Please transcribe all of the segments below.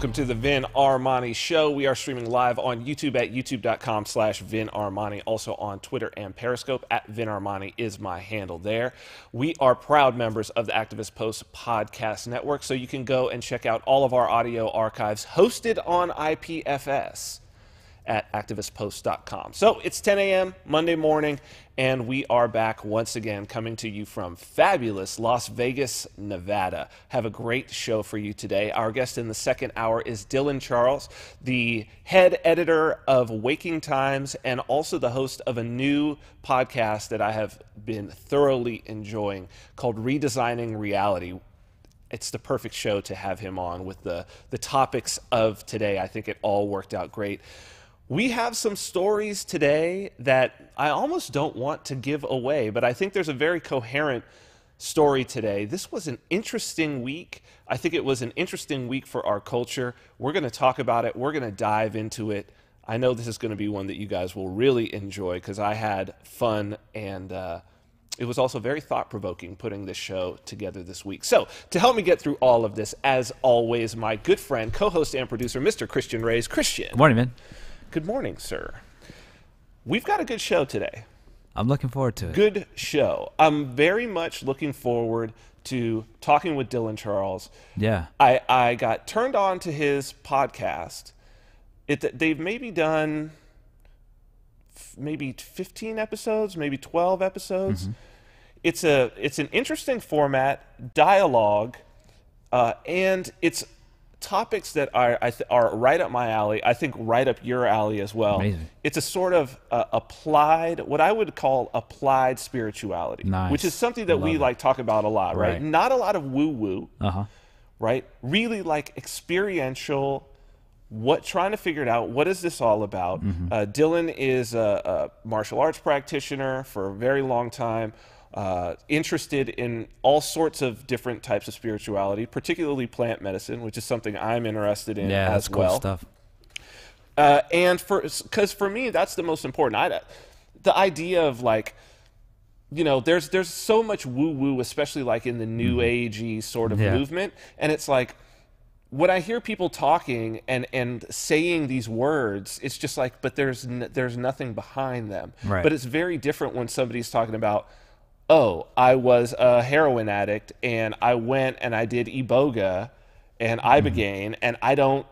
welcome to the Vin Armani Show. We are streaming live on YouTube at youtube.com/Vin Armani. Also on Twitter and Periscope at Vin Armani is my handle there. We are proud members of the Activist Post Podcast Network, so you can go and check out all of our audio archives hosted on IPFS at activistpost.com. So it's 10 a.m. Monday morning, and we are back once again coming to you from fabulous Las Vegas, Nevada. Have a great show for you today. Our guest in the second hour is Dylan Charles, the head editor of Waking Times and also the host of a new podcast that I have been thoroughly enjoying called Redesigning Reality. It's the perfect show to have him on with the topics of today. I think it all worked out great. We have some stories today that I almost don't want to give away, but I think there's a very coherent story today. This was an interesting week. I think it was an interesting week for our culture. We're going to talk about it. We're going to dive into it. I know this is going to be one that you guys will really enjoy because I had fun, and it was also very thought-provoking putting this show together this week. So to help me get through all of this, as always, my good friend, co-host and producer, Mr. Christian Reyes. Christian. Good morning, man. Good morning, sir. We've got a good show today. I'm looking forward to it. Good show. I'm very much looking forward to talking with Dylan Charles. Yeah. I got turned on to his podcast. They've maybe done maybe 15 episodes, maybe 12 episodes. Mm-hmm. It's an interesting format, dialogue, and it's topics that are right up my alley. I think right up your alley as well. Amazing. It's a sort of applied, what I would call applied spirituality, nice. Which is something that we like talk about a lot, right? Not a lot of woo-woo, right? Really like experiential, trying to figure it out. What is this all about? Mm-hmm. Dylan is a martial arts practitioner for a very long time. Interested in all sorts of different types of spirituality, particularly plant medicine, which is something I'm interested in as well. Cool stuff. And because for me, that's the most important. The idea of like, you know, there's so much woo-woo, especially like in the new agey sort of movement, and it's like when I hear people talking and saying these words, it's just like, but there's nothing behind them. Right. But it's very different when somebody's talking about, oh, I was a heroin addict, and I went and I did Iboga and Ibogaine, and I don't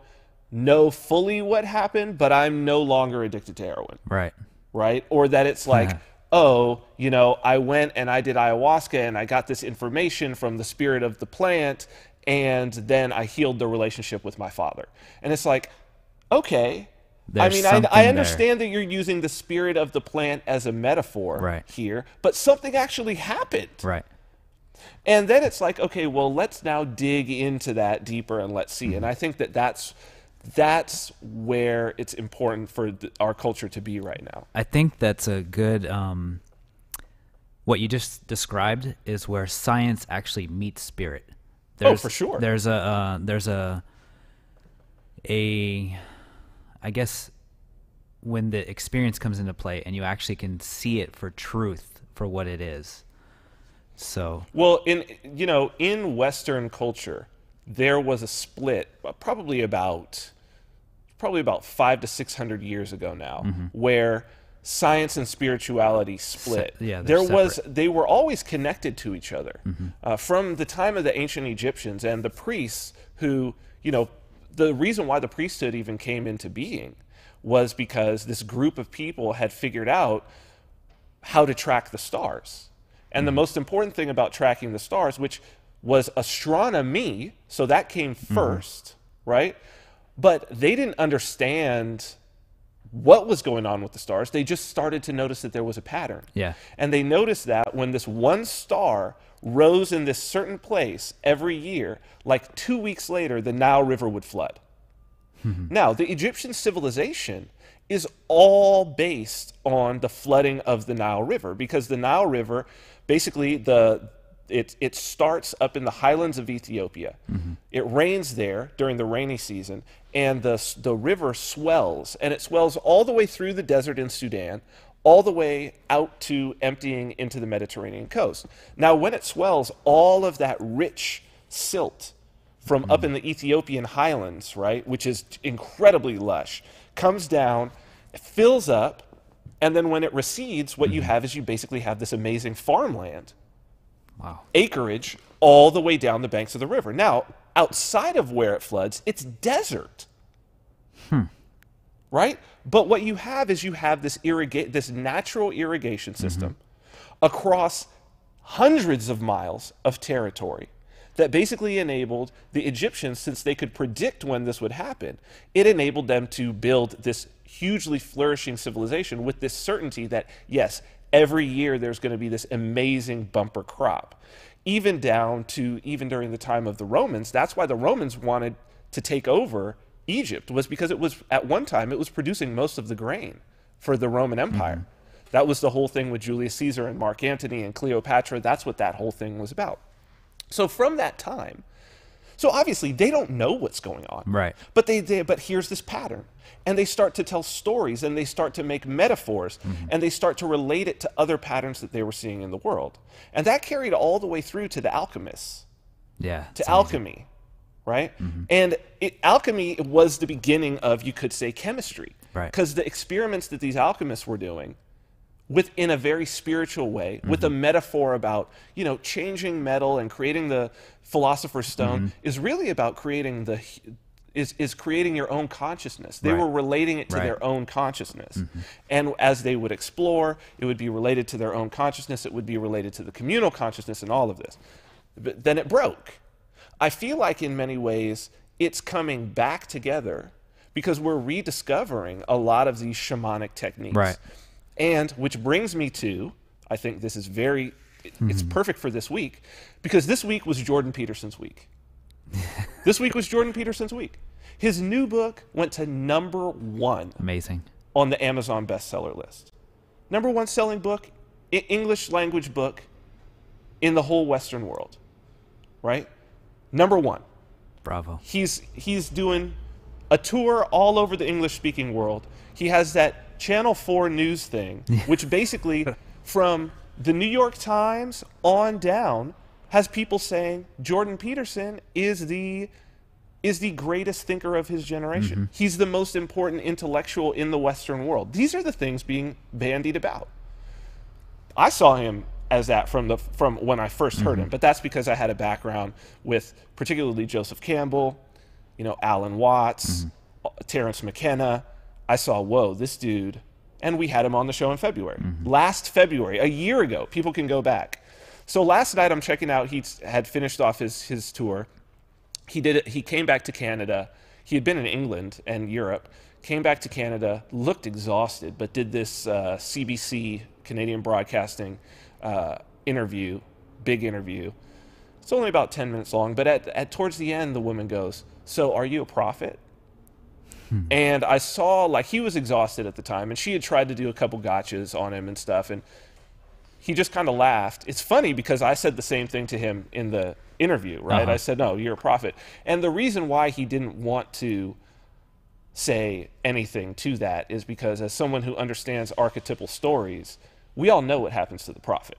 know fully what happened, but I'm no longer addicted to heroin. Right. Right? Or that it's like, oh, you know, I went and I did ayahuasca, and I got this information from the spirit of the plant, and then I healed the relationship with my father. And it's like, okay. I understand that you're using the spirit of the plant as a metaphor here, but something actually happened. Right. And then it's like, okay, well, let's now dig into that deeper and let's see. And I think that's where it's important for our culture to be right now. I think that's a good, what you just described is where science actually meets spirit. For sure. I guess when the experience comes into play and you actually can see it for truth, for what it is. So, well, in Western culture, there was a split, probably about 500 to 600 years ago now, where science and spirituality split. They were always connected to each other from the time of the ancient Egyptians, and the priests who, the reason why the priesthood even came into being was because this group of people had figured out how to track the stars. And the most important thing about tracking the stars, which was astronomy, so that came first, right? But they didn't understand what was going on with the stars. They just started to notice that there was a pattern. Yeah. And they noticed that when this one star rose in this certain place every year, like 2 weeks later, the Nile River would flood. Now, the Egyptian civilization is all based on the flooding of the Nile River, because the Nile River, basically, it starts up in the highlands of Ethiopia. It rains there during the rainy season, and the river swells, and it swells all the way through the desert in Sudan, all the way out to emptying into the Mediterranean coast. Now, when it swells, all of that rich silt from up in the Ethiopian highlands, right, which is incredibly lush, comes down, fills up, and then when it recedes, what you have is you basically have this amazing farmland, acreage, all the way down the banks of the river. Now, outside of where it floods, it's desert, right? But what you have is you have this this natural irrigation system across hundreds of miles of territory that basically enabled the Egyptians, since they could predict when this would happen, it enabled them to build this hugely flourishing civilization with this certainty that, yes, every year there's going to be this amazing bumper crop. Even down to, even during the time of the Romans, that's why the Romans wanted to take over Egypt, was because it was, at one time, it was producing most of the grain for the Roman Empire. That was the whole thing with Julius Caesar and Mark Antony and Cleopatra. That's what that whole thing was about. So from that time, so obviously they don't know what's going on, right? But but here's this pattern, and they start to tell stories, and they start to make metaphors, and they start to relate it to other patterns that they were seeing in the world, and that carried all the way through to the alchemists, to alchemy, right? And alchemy was the beginning of, you could say, chemistry, right? Because the experiments that these alchemists were doing, in a very spiritual way, with a metaphor about, you know, changing metal and creating the philosopher's stone, is really about creating creating your own consciousness. They were relating it to their own consciousness. And as they would explore, it would be related to their own consciousness, it would be related to the communal consciousness and all of this. But then it broke. I feel like in many ways it's coming back together because we're rediscovering a lot of these shamanic techniques. Right. And which brings me to, I think this is very, it's perfect for this week, because this week was Jordan Peterson's week. This week was Jordan Peterson's week. His new book went to #1. Amazing. On the Amazon bestseller list. #1 selling book, English language book in the whole Western world, right? #1. Bravo. He's doing a tour all over the English-speaking world. He has that Channel 4 news thing, which basically, from the New York Times on down, has people saying Jordan Peterson is the greatest thinker of his generation. He's the most important intellectual in the Western world. These are the things being bandied about. I saw him as that from when I first heard him, but that's because I had a background with particularly Joseph Campbell, you know, Alan Watts, Terence McKenna. I saw, whoa, this dude, and we had him on the show in February. Last February, a year ago, people can go back. So last night I'm checking out, he had finished off his tour. He came back to Canada. He had been in England and Europe, came back to Canada, looked exhausted, but did this CBC, Canadian Broadcasting interview, big interview. It's only about 10 minutes long, but towards the end, the woman goes, "So are you a prophet?" And I saw, like, he was exhausted at the time, and she had tried to do a couple gotchas on him and stuff, and he just kind of laughed. It's funny because I said the same thing to him in the interview, right? I said, "No, you're a prophet." And the reason why he didn't want to say anything to that is because, as someone who understands archetypal stories, we all know what happens to the prophet.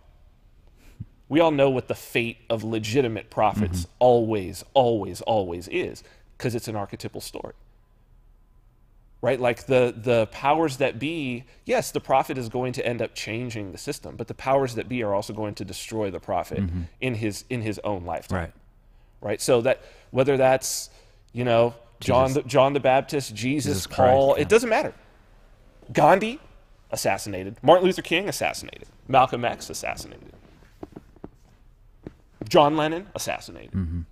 We all know what the fate of legitimate prophets always, always, always is, because it's an archetypal story. Right? Like the powers that be, yes, the prophet is going to end up changing the system, but the powers that be are also going to destroy the prophet in his own lifetime. Right? So that, whether that's, you know, John the Baptist, Jesus Paul, it doesn't matter. Gandhi, assassinated. Martin Luther King, assassinated. Malcolm X, assassinated. John Lennon, assassinated.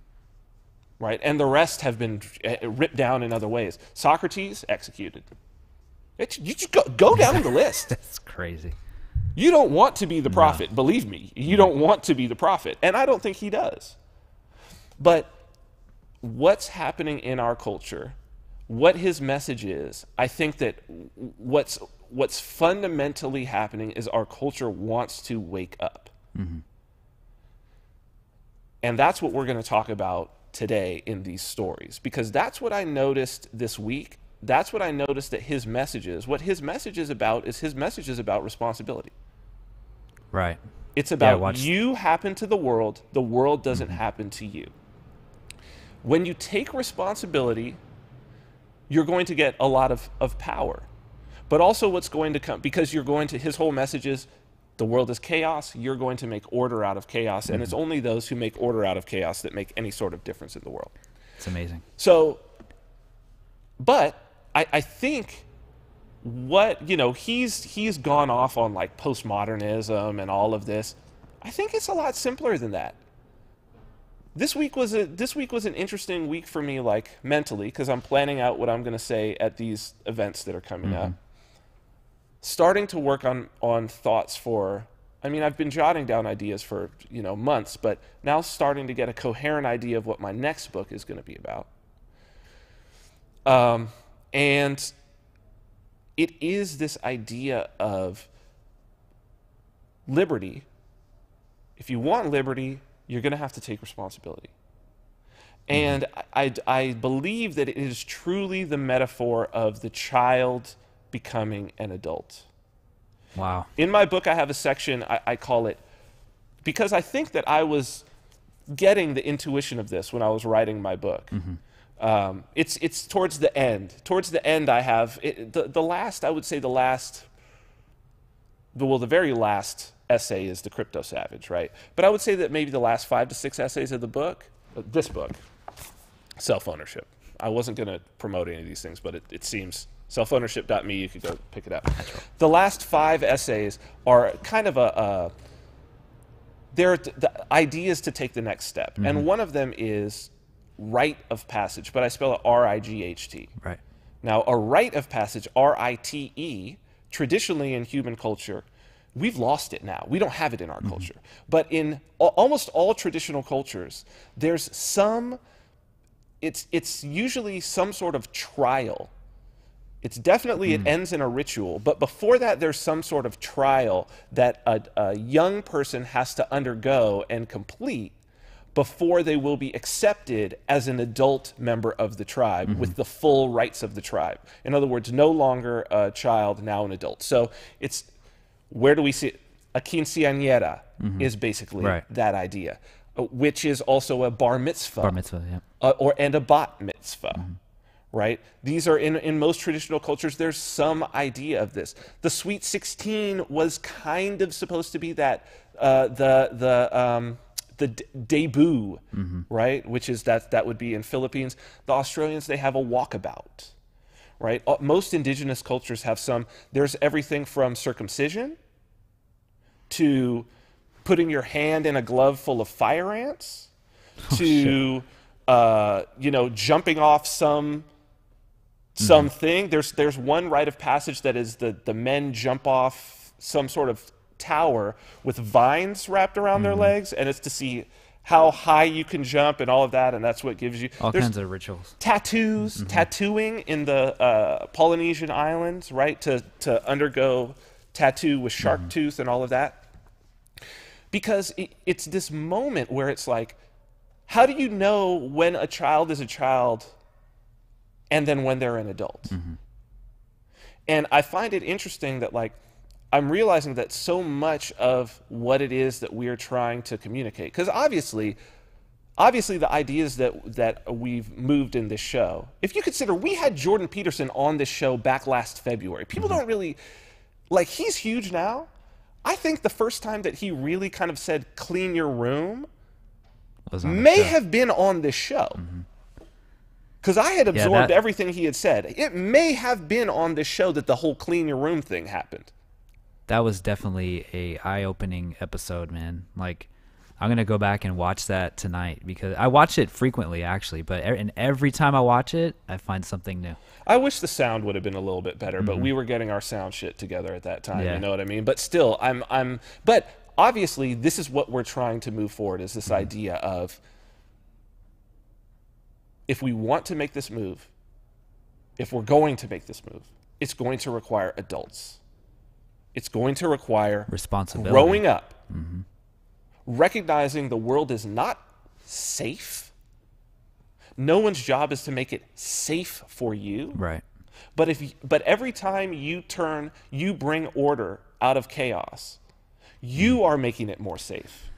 Right? And the rest have been ripped down in other ways. Socrates, executed. You just go down the list. That's crazy. You don't want to be the prophet, believe me. You don't want to be the prophet. And I don't think he does. But what's happening in our culture, what his message is, I think that what's fundamentally happening is our culture wants to wake up. And that's what we're going to talk about today in these stories, because that's what I noticed this week. That's what I noticed that his message is. What his message is about is his message is about responsibility. Right. It's about you happen to the world doesn't happen to you. When you take responsibility, you're going to get a lot of power. But also what's going to come, because you're going to, his whole message is, the world is chaos, you're going to make order out of chaos, and it's only those who make order out of chaos that make any sort of difference in the world. It's amazing. So, but I think what, you know, he's gone off on like postmodernism and all of this. I think it's a lot simpler than that. This week was an interesting week for me, like mentally, because I'm planning out what I'm going to say at these events that are coming up. Starting to work on thoughts for, I mean, I've been jotting down ideas for, you know, months, but now starting to get a coherent idea of what my next book is going to be about. And it is this idea of liberty. If you want liberty, you're going to have to take responsibility. And I believe that it is truly the metaphor of the child becoming an adult. Wow. In my book, I have a section, I call it, because I think that I was getting the intuition of this when I was writing my book. It's towards the end. Towards the end, I have, the last, I would say the very last essay is The Crypto Savage, right? But I would say that maybe the last 5 to 6 essays of the book, this book, self-ownership. I wasn't going to promote any of these things, but it seems, selfownership.me, you could go pick it up. The last 5 essays are kind of they're the ideas to take the next step. And one of them is Rite of Passage, but I spell it R-I-G-H-T. Right. Now, a rite of passage, R-I-T-E, traditionally in human culture, we've lost it now. We don't have it in our culture. But in almost all traditional cultures, there's it's usually some sort of trial. It's definitely, it ends in a ritual, but before that, there's some sort of trial that a young person has to undergo and complete before they will be accepted as an adult member of the tribe with the full rights of the tribe. In other words, no longer a child, now an adult. So it's, where do we see it? A quinceañera is basically that idea, which is also a bar mitzvah. Bar mitzvah, yeah. And a bat mitzvah. Right? These are in most traditional cultures, there's some idea of this. The Sweet 16 was kind of supposed to be that, the debut, right? Which is that would be in Philippines. The Australians, they have a walkabout, right? Most indigenous cultures have there's everything from circumcision to putting your hand in a glove full of fire ants to, you know, jumping off something. There's one rite of passage that is the men jump off some sort of tower with vines wrapped around their legs, and it's to see how high you can jump and all of that, and that's what gives you all kinds of rituals. Tattoos, tattooing in the Polynesian islands, right? To undergo tattoo with shark tooth and all of that, because it's this moment where it's like, how do you know when a child is a child and then when they're an adult? And I find it interesting that, like, I'm realizing that so much of what it is that we are trying to communicate, because obviously the ideas that we've moved in this show, if you consider, we had Jordan Peterson on this show back last February. People don't really, like, he's huge now. I think the first time that he really kind of said, clean your room, may have been on this show. Because I had absorbed everything he had said. It may have been on this show that the whole clean your room thing happened. That was definitely a eye-opening episode, man. Like, I'm going to go back and watch that tonight, because I watch it frequently, actually, but every time I watch it, I find something new. I wish the sound would have been a little bit better, but we were getting our sound shit together at that time, you know what I mean? But still, but obviously this is what we're trying to move forward, is this idea of, if we want to make this move, if we're going to make this move, it's going to require adults. It's going to require responsibility, growing up, recognizing the world is not safe. No one's job is to make it safe for you. Right. But every time you bring order out of chaos, you are making it more safe.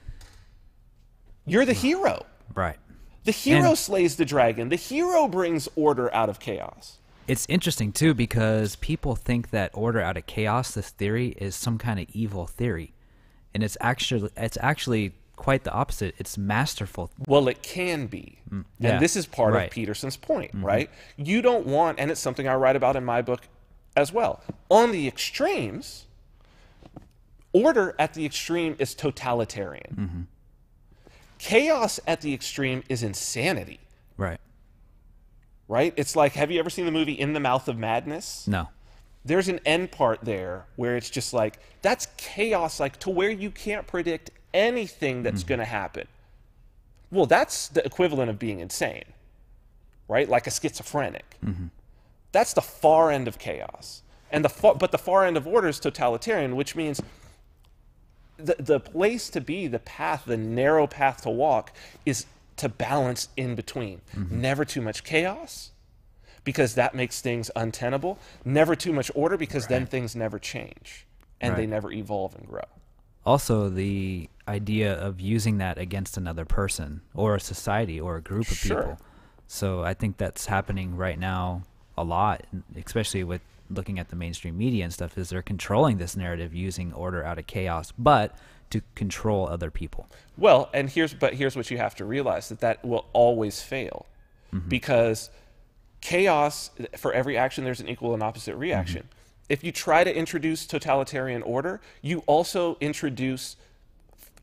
You're the hero. Right. The hero slays the dragon. The hero brings order out of chaos. It's interesting, too, because people think that order out of chaos, this theory, is some kind of evil theory. And it's actually quite the opposite. It's masterful. Well, it can be. Yeah. And this is part of Peterson's point, right? You don't want, and it's something I write about in my book as well, on the extremes, order at the extreme is totalitarian. Chaos at the extreme is insanity. Right. Right? It's like, have you ever seen the movie In the Mouth of Madness? No. There's an end part there where it's just like, that's chaos, like to where you can't predict anything that's going to happen. Well, that's the equivalent of being insane, right? Like a schizophrenic. That's the far end of chaos. And but the far end of order is totalitarian, which means the place to be, the path, the narrow path to walk is to balance in between. Never too much chaos, because that makes things untenable. Never too much order, because then things never change and they never evolve and grow. Also, the idea of using that against another person or a society or a group of people. So I think that's happening right now a lot, especially with looking at the mainstream media and stuff, is they're controlling this narrative using order out of chaos, but to control other people. Well, and here's what you have to realize, that will always fail, because chaos, for every action, there's an equal and opposite reaction. If you try to introduce totalitarian order, you also introduce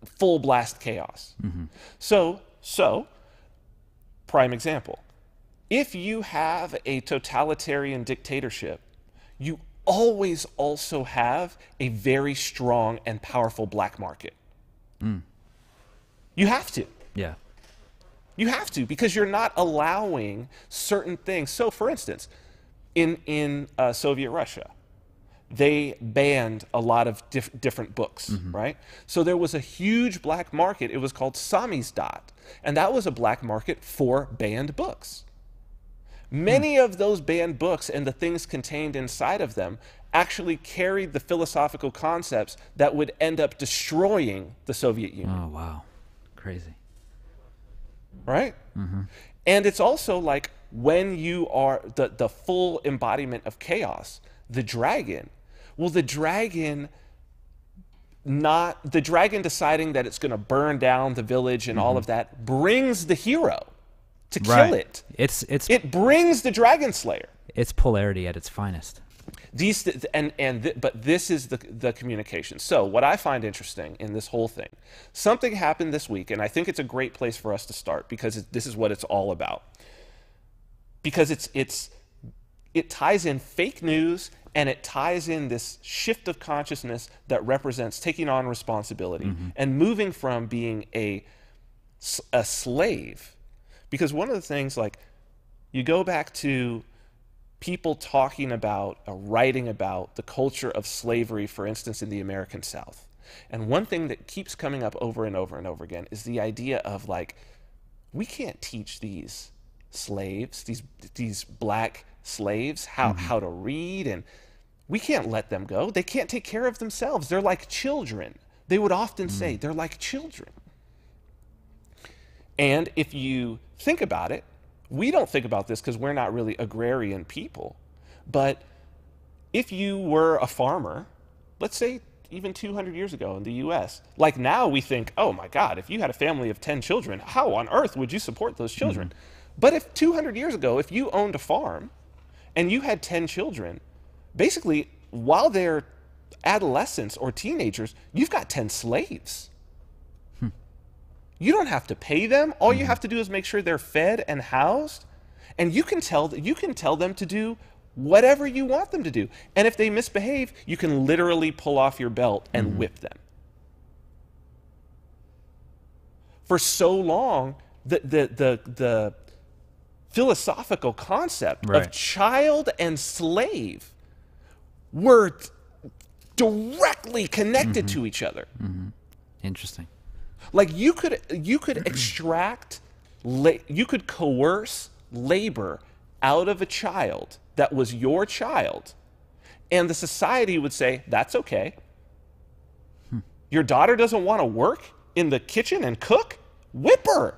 full blast chaos. So, prime example, if you have a totalitarian dictatorship, you always also have a very strong and powerful black market. You have to. Yeah. You have to, because you're not allowing certain things. So, for instance, in Soviet Russia, they banned a lot of different books, right? So there was a huge black market. It was called samizdat, and that was a black market for banned books. Many of those banned books and the things contained inside of them actually carried the philosophical concepts that would end up destroying the Soviet Union. Oh, wow. Crazy. Right? And it's also like, when you are the full embodiment of chaos, the dragon, well, the dragon deciding that it's going to burn down the village and all of that brings the hero to kill it. It brings the dragon slayer. It's polarity at its finest. But this is the communication. So what I find interesting in this whole thing, something happened this week, and I think it's a great place for us to start, because this is what it's all about. Because it ties in fake news, and it ties in this shift of consciousness that represents taking on responsibility and moving from being a slave. Because one of the things, like, you go back to people talking about, writing about the culture of slavery, for instance, in the American South. And one thing that keeps coming up over and over and over again is the idea of, like, we can't teach these slaves, these black slaves, how to read, and we can't let them go. They can't take care of themselves. They're like children. They would often say they're like children. And if you think about it, we don't think about this because we're not really agrarian people. But if you were a farmer, let's say even 200 years ago in the US, like now we think, oh my God, if you had a family of 10 children, how on earth would you support those children? But if 200 years ago, if you owned a farm and you had 10 children, basically while they're adolescents or teenagers, you've got 10 slaves. You don't have to pay them. All you have to do is make sure they're fed and housed, and you can tell them to do whatever you want them to do. And if they misbehave, you can literally pull off your belt and whip them. For so long, the philosophical concept of child and slave were directly connected to each other. Interesting. Like you could extract, you could coerce labor out of a child that was your child, and the society would say, that's okay. Your daughter doesn't want to work in the kitchen and cook? Whip her.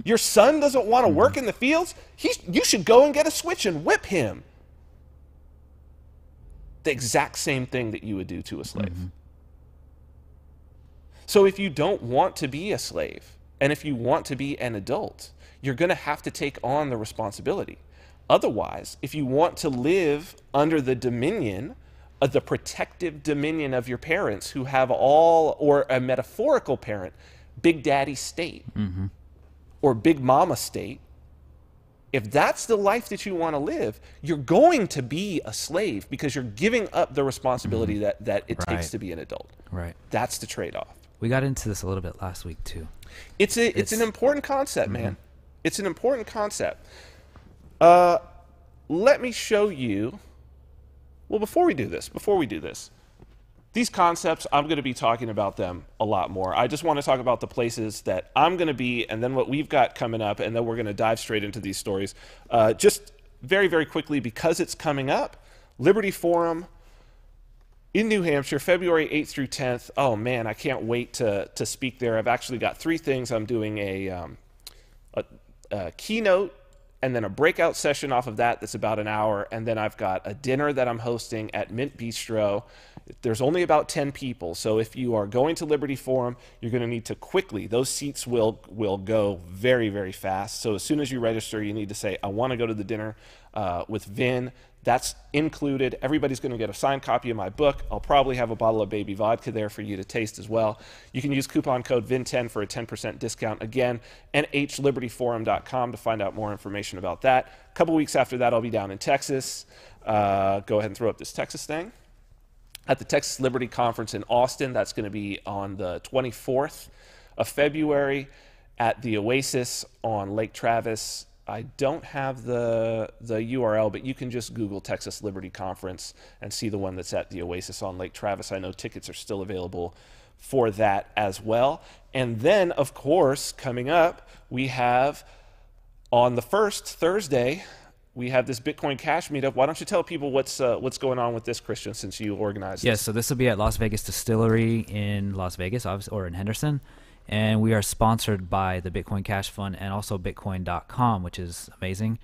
Your son doesn't want to work in the fields? You should go and get a switch and whip him. The exact same thing that you would do to a slave. So if you don't want to be a slave, and if you want to be an adult, you're going to have to take on the responsibility. Otherwise, if you want to live under the dominion of the protective dominion of your parents who have or a metaphorical parent, Big Daddy state or Big Mama state, if that's the life that you want to live, you're going to be a slave because you're giving up the responsibility that it takes to be an adult. Right. That's the trade-off. We got into this a little bit last week too. It's an important concept, man. It's an important concept. Let me show you. Well, before we do this, these concepts, I'm going to be talking about them a lot more. I just want to talk about the places that I'm going to be and then what we've got coming up, and then we're going to dive straight into these stories. Just very, very quickly, because it's coming up, Liberty Forum in New Hampshire, February 8th through 10th. Oh, man, I can't wait to speak there. I've actually got 3 things. I'm doing a keynote, and then a breakout session off of that that's about an hour, and then I've got a dinner that I'm hosting at Mint Bistro. There's only about 10 people, so if you are going to Liberty Forum, you're going to need to quickly. Those seats will go very, very fast. So as soon as you register, you need to say, I want to go to the dinner with Vin. That's included. Everybody's going to get a signed copy of my book. I'll probably have a bottle of baby vodka there for you to taste as well. You can use coupon code VIN10 for a 10% discount. Again, nhlibertyforum.com to find out more information about that. A couple weeks after that, I'll be down in Texas. Go ahead and throw up this Texas thing. At the Texas Liberty Conference in Austin. That's going to be on the 24th of February at the Oasis on Lake Travis. I don't have the URL, but you can just Google Texas Liberty Conference and see the one that's at the Oasis on Lake Travis. I know tickets are still available for that as well. And then, of course, coming up, we have on the 1st, Thursday, we have this Bitcoin Cash meetup. Why don't you tell people what's going on with this, Christian, since you organized this? Yes, so this will be at Las Vegas Distillery in Las Vegas, or in Henderson. And we are sponsored by the Bitcoin Cash Fund and also Bitcoin.com, which is amazing.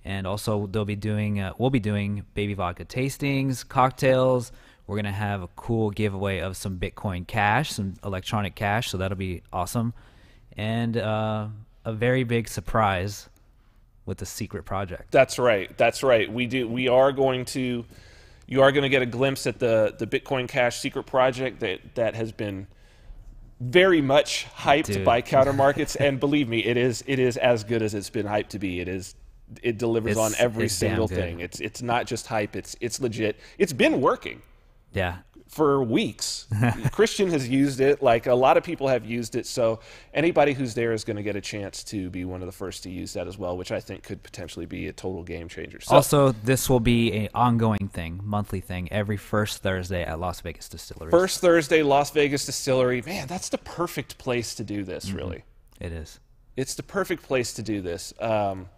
And also we'll be doing baby vodka tastings, cocktails. We're going to have a cool giveaway of some Bitcoin Cash, some electronic cash, so that'll be awesome. And a very big surprise with the secret project. That's right. You are going to get a glimpse at the Bitcoin Cash secret project that has been very much hyped by counter markets, and believe me, it is as good as it's been hyped to be. It delivers on every single thing. It's not just hype. It's legit. It's been working. Yeah. For weeks. Christian has used it. Like, a lot of people have used it. So anybody who's there is going to get a chance to be one of the first to use that as well, which I think could potentially be a total game changer. So, also, this will be an ongoing thing, monthly thing, every first Thursday at Las Vegas Distillery. First Thursday, Las Vegas Distillery. Man, that's the perfect place to do this, really. It is. It's the perfect place to do this. I'm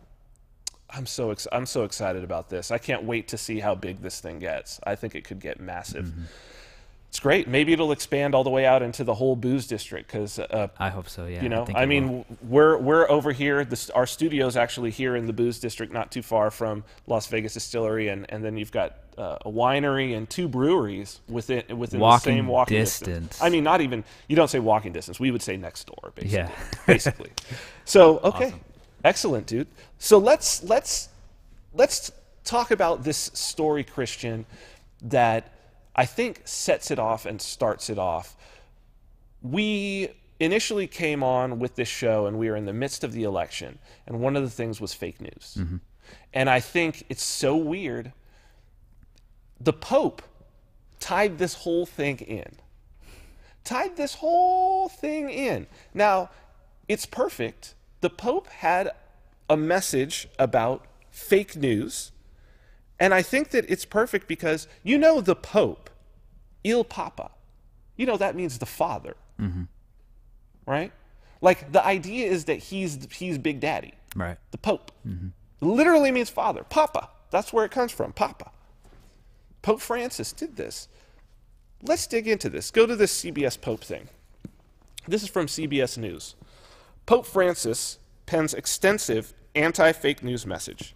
so excited about this. I can't wait to see how big this thing gets. I think it could get massive. It's great. Maybe it'll expand all the way out into the whole booze district, because I hope so. Yeah. You know, I mean, we're over here. Our studio's actually here in the booze district, not too far from Las Vegas Distillery, and then you've got a winery and 2 breweries within the same walking distance. I mean, not even, you don't say walking distance. We would say next door, basically. Yeah. Basically. So okay, awesome. Excellent, dude. So let's talk about this story, Christian, that I think sets it off and starts it off. We initially came on with this show, and we were in the midst of the election, and one of the things was fake news. And I think it's so weird. The Pope tied this whole thing in. Now, it's perfect. The Pope had a message about fake news, and I think that it's perfect because, the Pope, Il Papa, that means the father, right? Like, the idea is that he's Big Daddy, right? The Pope literally means father, Papa. That's where it comes from, Papa. Pope Francis did this. Let's dig into this. Go to this CBS Pope thing. This is from CBS News. Pope Francis pens extensive anti-fake news message.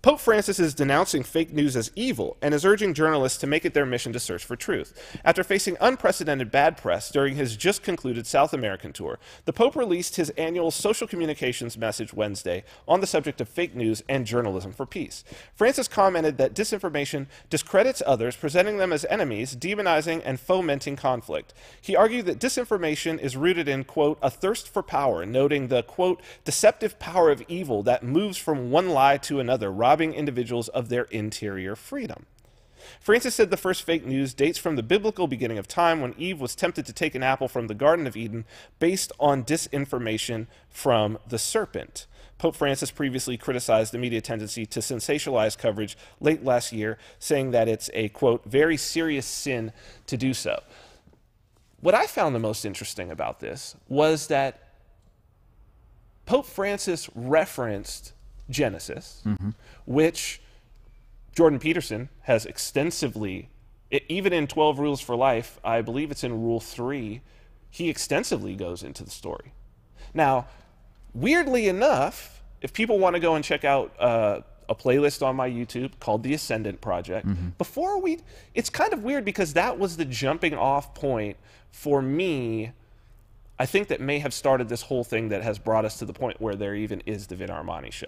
Pope Francis is denouncing fake news as evil and is urging journalists to make it their mission to search for truth. After facing unprecedented bad press during his just concluded South American tour, the Pope released his annual social communications message Wednesday on the subject of fake news and journalism for peace. Francis commented that disinformation discredits others, presenting them as enemies, demonizing and fomenting conflict. He argued that disinformation is rooted in, quote, a thirst for power, noting the, quote, deceptive power of evil that moves from one lie to another, robbing individuals of their interior freedom. Francis said the first fake news dates from the biblical beginning of time when Eve was tempted to take an apple from the Garden of Eden based on disinformation from the serpent. Pope Francis previously criticized the media tendency to sensationalize coverage late last year, saying that it's a, quote, very serious sin to do so. What I found the most interesting about this was that Pope Francis referenced Genesis, which Jordan Peterson has extensively, even in 12 Rules for Life, I believe it's in Rule 3, he extensively goes into the story. Now, weirdly enough, if people want to go and check out a playlist on my YouTube called The Ascendant Project, it's kind of weird because that was the jumping off point for me, I think, that may have started this whole thing that has brought us to the point where there even is the Vin Armani show.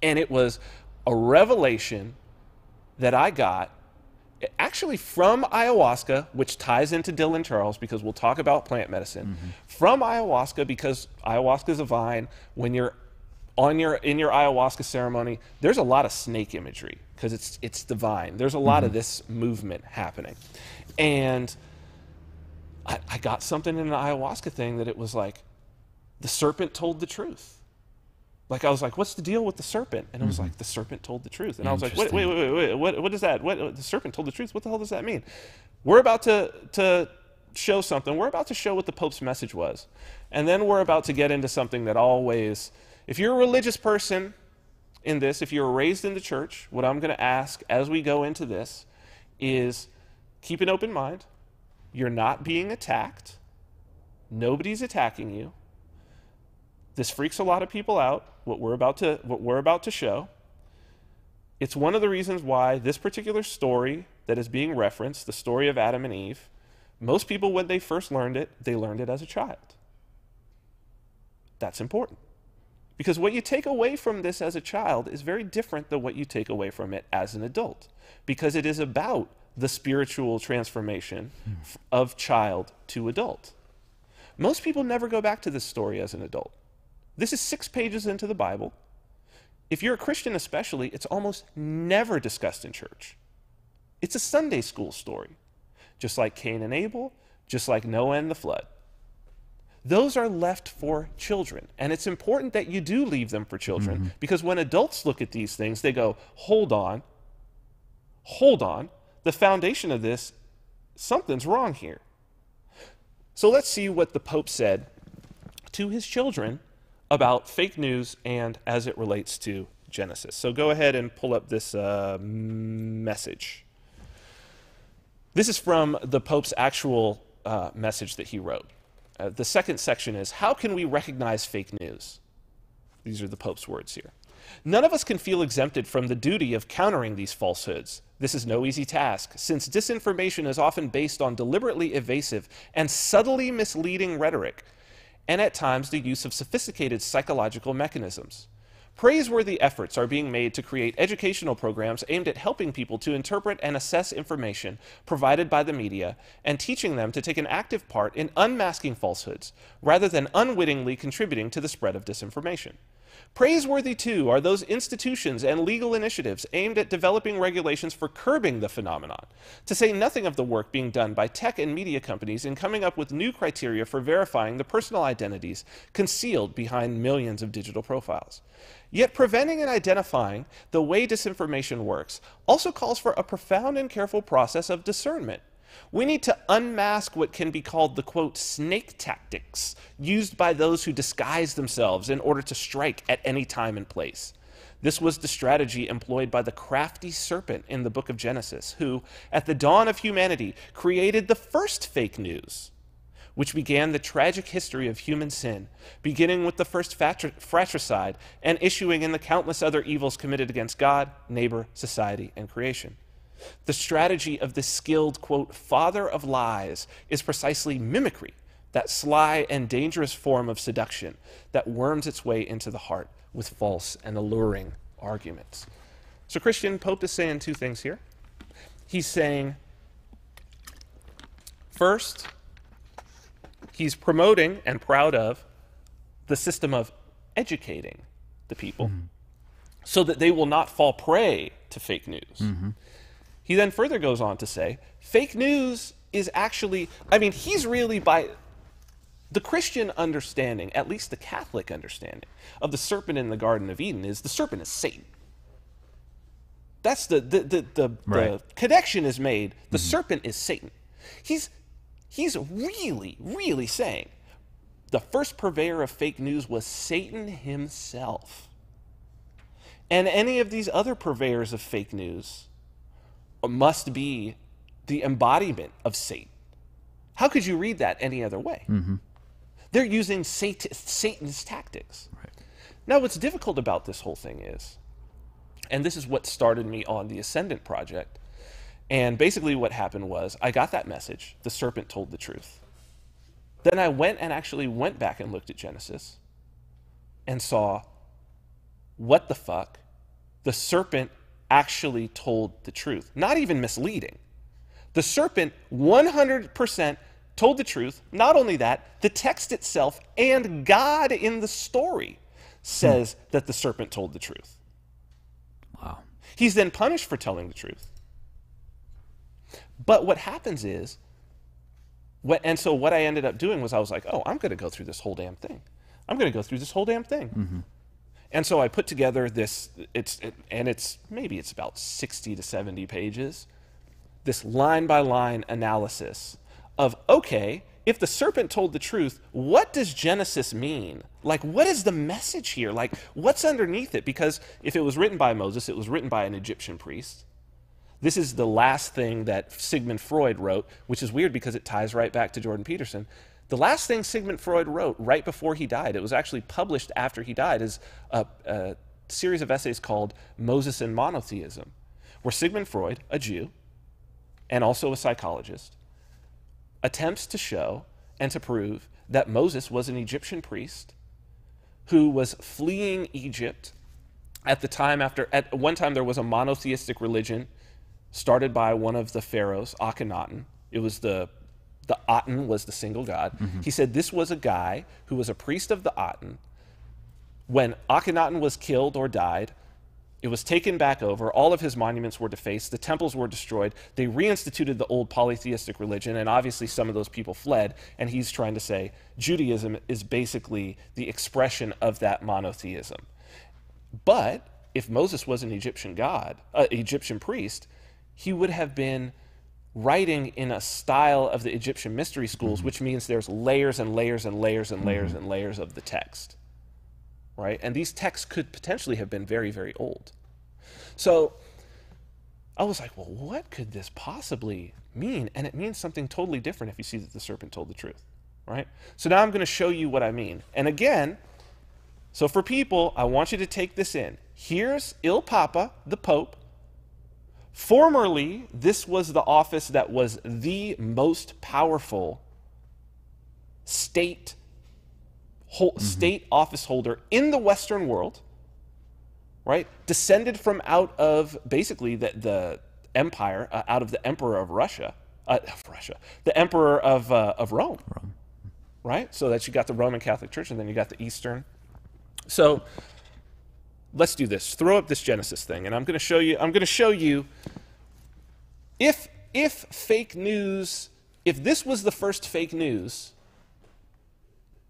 And it was a revelation that I got actually from ayahuasca, which ties into Dylan Charles because we'll talk about plant medicine. From ayahuasca, because ayahuasca is a vine. When you're in your ayahuasca ceremony, there's a lot of snake imagery because it's the vine. There's a lot of this movement happening. And I got something in an ayahuasca thing that it was like, the serpent told the truth. Like, I was like, what's the deal with the serpent? And it was like, the serpent told the truth. And I was like, wait, what is that? The serpent told the truth? What the hell does that mean? We're about to show something. We're about to show what the Pope's message was. And then we're about to get into something that always, if you're a religious person in this, if you're raised in the church, what I'm going to ask as we go into this is keep an open mind. You're not being attacked. Nobody's attacking you. This freaks a lot of people out, what we're about to show. It's one of the reasons why this particular story that is being referenced, the story of Adam and Eve, most people, when they first learned it, they learned it as a child. That's important. Because what you take away from this as a child is very different than what you take away from it as an adult. Because it is about the spiritual transformation of child to adult. Most people never go back to this story as an adult. This is 6 pages into the Bible. If you're a Christian especially, it's almost never discussed in church. It's a Sunday school story, just like Cain and Abel, just like Noah and the flood. Those are left for children, and it's important that you do leave them for children, because when adults look at these things, they go, hold on, the foundation of this, something's wrong here. So let's see what the Pope said to his children about fake news and as it relates to Genesis. So go ahead and pull up this message. This is from the Pope's actual message that he wrote. The second section is, how can we recognize fake news? These are the Pope's words here. None of us can feel exempted from the duty of countering these falsehoods. This is no easy task, since disinformation is often based on deliberately evasive and subtly misleading rhetoric, and at times the use of sophisticated psychological mechanisms. Praiseworthy efforts are being made to create educational programs aimed at helping people to interpret and assess information provided by the media and teaching them to take an active part in unmasking falsehoods, rather than unwittingly contributing to the spread of disinformation. Praiseworthy, too, are those institutions and legal initiatives aimed at developing regulations for curbing the phenomenon, to say nothing of the work being done by tech and media companies in coming up with new criteria for verifying the personal identities concealed behind millions of digital profiles. Yet preventing and identifying the way disinformation works also calls for a profound and careful process of discernment. We need to unmask what can be called the, quote, snake tactics used by those who disguise themselves in order to strike at any time and place. This was the strategy employed by the crafty serpent in the book of Genesis, who, at the dawn of humanity, created the first fake news. which began the tragic history of human sin, beginning with the first fratricide and issuing in the countless other evils committed against God, neighbor, society, and creation. The strategy of this skilled, quote, father of lies is precisely mimicry, that sly and dangerous form of seduction that worms its way into the heart with false and alluring arguments. So Christian, Pope is saying two things here. He's saying, first, he's promoting and proud of the system of educating the people so that they will not fall prey to fake news. He then further goes on to say, fake news is actually, he's really by the Christian understanding, at least the Catholic understanding, of the serpent in the Garden of Eden is the serpent is Satan. That's the connection is made. The serpent is Satan. He's really, really saying the first purveyor of fake news was Satan himself. And any of these other purveyors of fake news must be the embodiment of Satan. How could you read that any other way? They're using Satan's tactics. Right. Now, what's difficult about this whole thing is, and this is what started me on the Ascendant Project, and basically what happened was I got that message, the serpent told the truth. Then I went back and looked at Genesis and saw, what the fuck? The serpent actually told the truth. Not even misleading. The serpent 100% told the truth. Not only that, the text itself and God in the story says that the serpent told the truth. Wow. He's then punished for telling the truth. But what happens is, so what I ended up doing was I was like, oh, I'm going to go through this whole damn thing. And so I put together this, it's about 60 to 70 pages, this line-by-line analysis of, okay, if the serpent told the truth, what does Genesis mean? Like, what is the message here? Like, what's underneath it? Because if it was written by Moses, it was written by an Egyptian priest. This is the last thing that Sigmund Freud wrote, which is weird because it ties right back to Jordan Peterson. The last thing Sigmund Freud wrote right before he died, it was actually published after he died, is a series of essays called Moses and Monotheism, where Sigmund Freud, a Jew, and also a psychologist, attempts to show and to prove that Moses was an Egyptian priest who was fleeing Egypt at one time there was a monotheistic religion started by one of the pharaohs, Akhenaten. It was the Aten was the single god. He said this was a guy who was a priest of the Aten. When Akhenaten was killed or died, it was taken back over. All of his monuments were defaced. The temples were destroyed. They reinstituted the old polytheistic religion, and obviously some of those people fled. And he's trying to say Judaism is basically the expression of that monotheism. But if Moses was an Egyptian Egyptian priest, he would have been writing in a style of the Egyptian mystery schools, which means there's layers and layers and layers and layers and layers of the text, right? And these texts could potentially have been very, very old. So I was like, well, what could this possibly mean? And it means something totally different if you see that the serpent told the truth, right? So now I'm going to show you what I mean. And again, so for people, I want you to take this in. Here's Il Papa, the Pope. Formerly, this was the office that was the most powerful state office holder in the Western world, right? Descended from out of basically the empire, out of the emperor of Russia, the emperor of Rome, right? So that you got the Roman Catholic Church, and then you got the Eastern. So let's do this. Throw up this Genesis thing, and I'm going to show you if fake news, if this was the first fake news,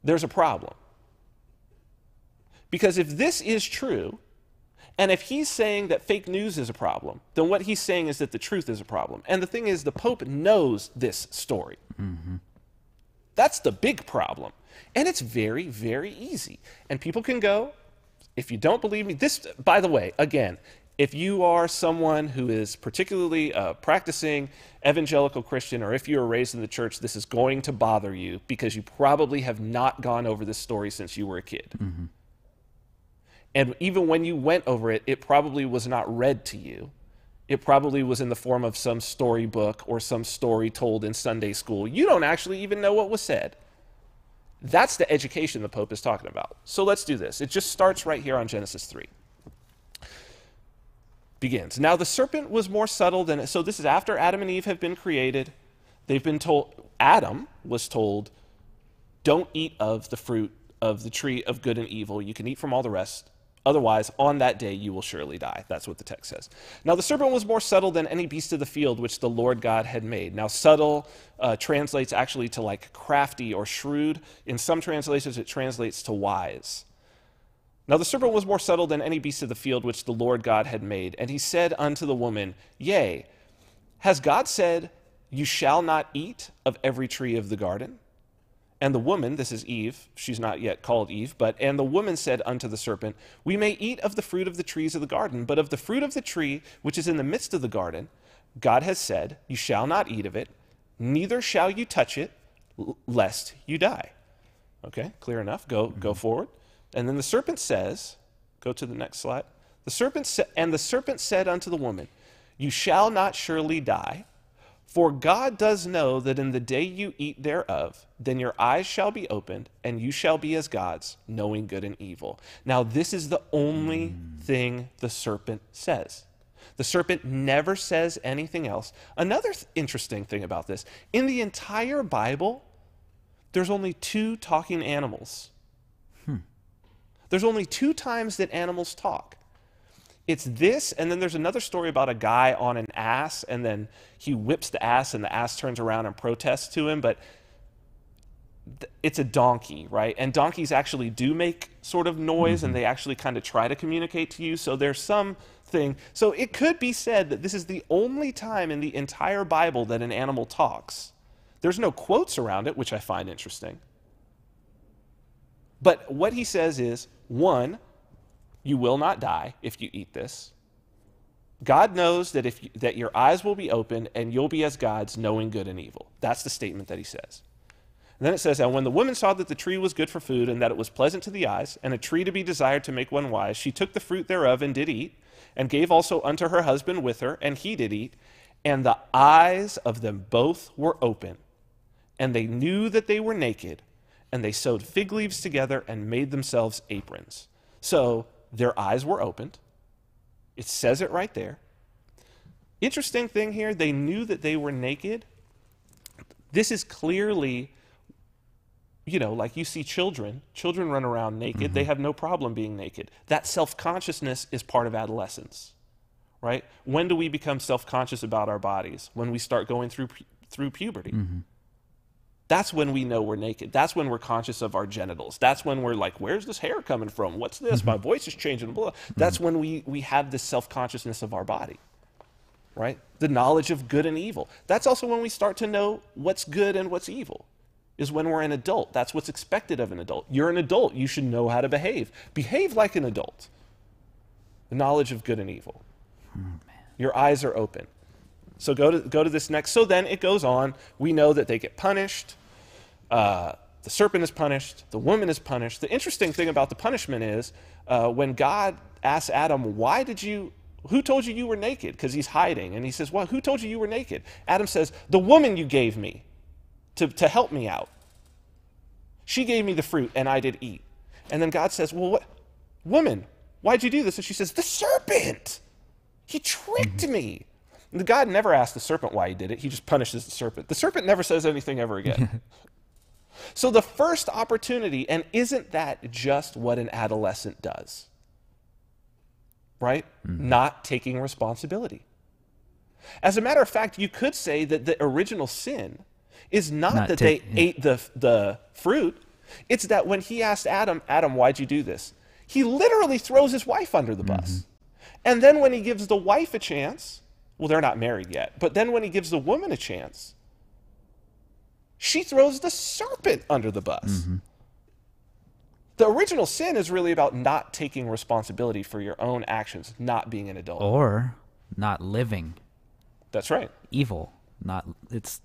there's a problem. Because if this is true, and if he's saying that fake news is a problem, then what he's saying is that the truth is a problem. And the thing is, the Pope knows this story. That's the big problem. And it's very, very easy. And people can go, if you don't believe me, this, by the way, again, if you are someone who is particularly practicing evangelical Christian, or if you were raised in the church, this is going to bother you because you probably have not gone over this story since you were a kid. And even when you went over it, it probably was not read to you. It probably was in the form of some storybook or some story told in Sunday school. You don't actually even know what was said. That's the education the Pope is talking about. So let's do this. It just starts right here on Genesis 3. Begins. Now the serpent was more subtle than... So this is after Adam and Eve have been created. They've been told... Adam was told, don't eat of the fruit of the tree of good and evil. You can eat from all the rest. Otherwise, on that day you will surely die. That's what the text says. Now the serpent was more subtle than any beast of the field which the Lord God had made. Now subtle translates actually to like crafty or shrewd. In some translations it translates to wise. Now the serpent was more subtle than any beast of the field which the Lord God had made. And he said unto the woman, Yea, has God said, you shall not eat of every tree of the garden? And the woman, this is Eve, she's not yet called Eve, and the woman said unto the serpent, we may eat of the fruit of the trees of the garden, but of the fruit of the tree which is in the midst of the garden, God has said, you shall not eat of it, neither shall you touch it, lest you die. Okay, clear enough. Go forward. And then the serpent says, go to the next slide. The serpent said unto the woman, you shall not surely die, for God does know that in the day you eat thereof, then your eyes shall be opened, and you shall be as gods, knowing good and evil. Now this is the only thing the serpent says. The serpent never says anything else. Another interesting thing about this, in the entire Bible, there's only 2 talking animals. There's only 2 times that animals talk. It's this, and then there's another story about a guy on an ass, and then he whips the ass, and the ass turns around and protests to him, but it's a donkey, right? And donkeys actually do make sort of noise, and they actually kind of try to communicate to you, so there's something. So it could be said that this is the only time in the entire Bible that an animal talks. There's no quotes around it, which I find interesting. But what he says is, 1, you will not die if you eat this. God knows that that your eyes will be opened and you'll be as gods, knowing good and evil. That's the statement that he says. And then it says, and when the woman saw that the tree was good for food and that it was pleasant to the eyes and a tree to be desired to make one wise, she took the fruit thereof and did eat, and gave also unto her husband with her, and he did eat. And the eyes of them both were open, and they knew that they were naked, and they sewed fig leaves together and made themselves aprons. So their eyes were opened. It says it right there. Interesting thing here, they knew that they were naked. This is clearly, like you see children run around naked. They have no problem being naked. That self-consciousness is part of adolescence, right? When do we become self-conscious about our bodies? When we start going through puberty. That's when we know we're naked. That's when we're conscious of our genitals. That's when we're like, where's this hair coming from? What's this? My voice is changing. Blah. That's when we have this self-consciousness of our body, right? The knowledge of good and evil. That's also when we start to know what's good and what's evil, is when we're an adult. That's what's expected of an adult. You're an adult. You should know how to behave. Behave like an adult. The knowledge of good and evil. Your eyes are open. So go to this next. So then it goes on. We know that they get punished. The serpent is punished. The woman is punished. The interesting thing about the punishment is when God asks Adam, who told you you were naked? Because he's hiding. And he says, well, who told you you were naked? Adam says, the woman you gave me to help me out. She gave me the fruit and I did eat. And then God says, well, what, woman, why'd you do this? And she says, the serpent. He tricked me. The God never asked the serpent why he did it. He just punishes the serpent. The serpent never says anything ever again. So the first opportunity, and isn't that just what an adolescent does? Right? Not taking responsibility. As a matter of fact, you could say that the original sin is not that they ate the fruit. It's that when he asked Adam, why'd you do this? He literally throws his wife under the bus. And then when he gives the wife a chance, well, they're not married yet, but then when he gives the woman a chance, she throws the serpent under the bus. The original sin is really about not taking responsibility for your own actions, not being an adult. Or not living. That's right. Evil. Not, it's.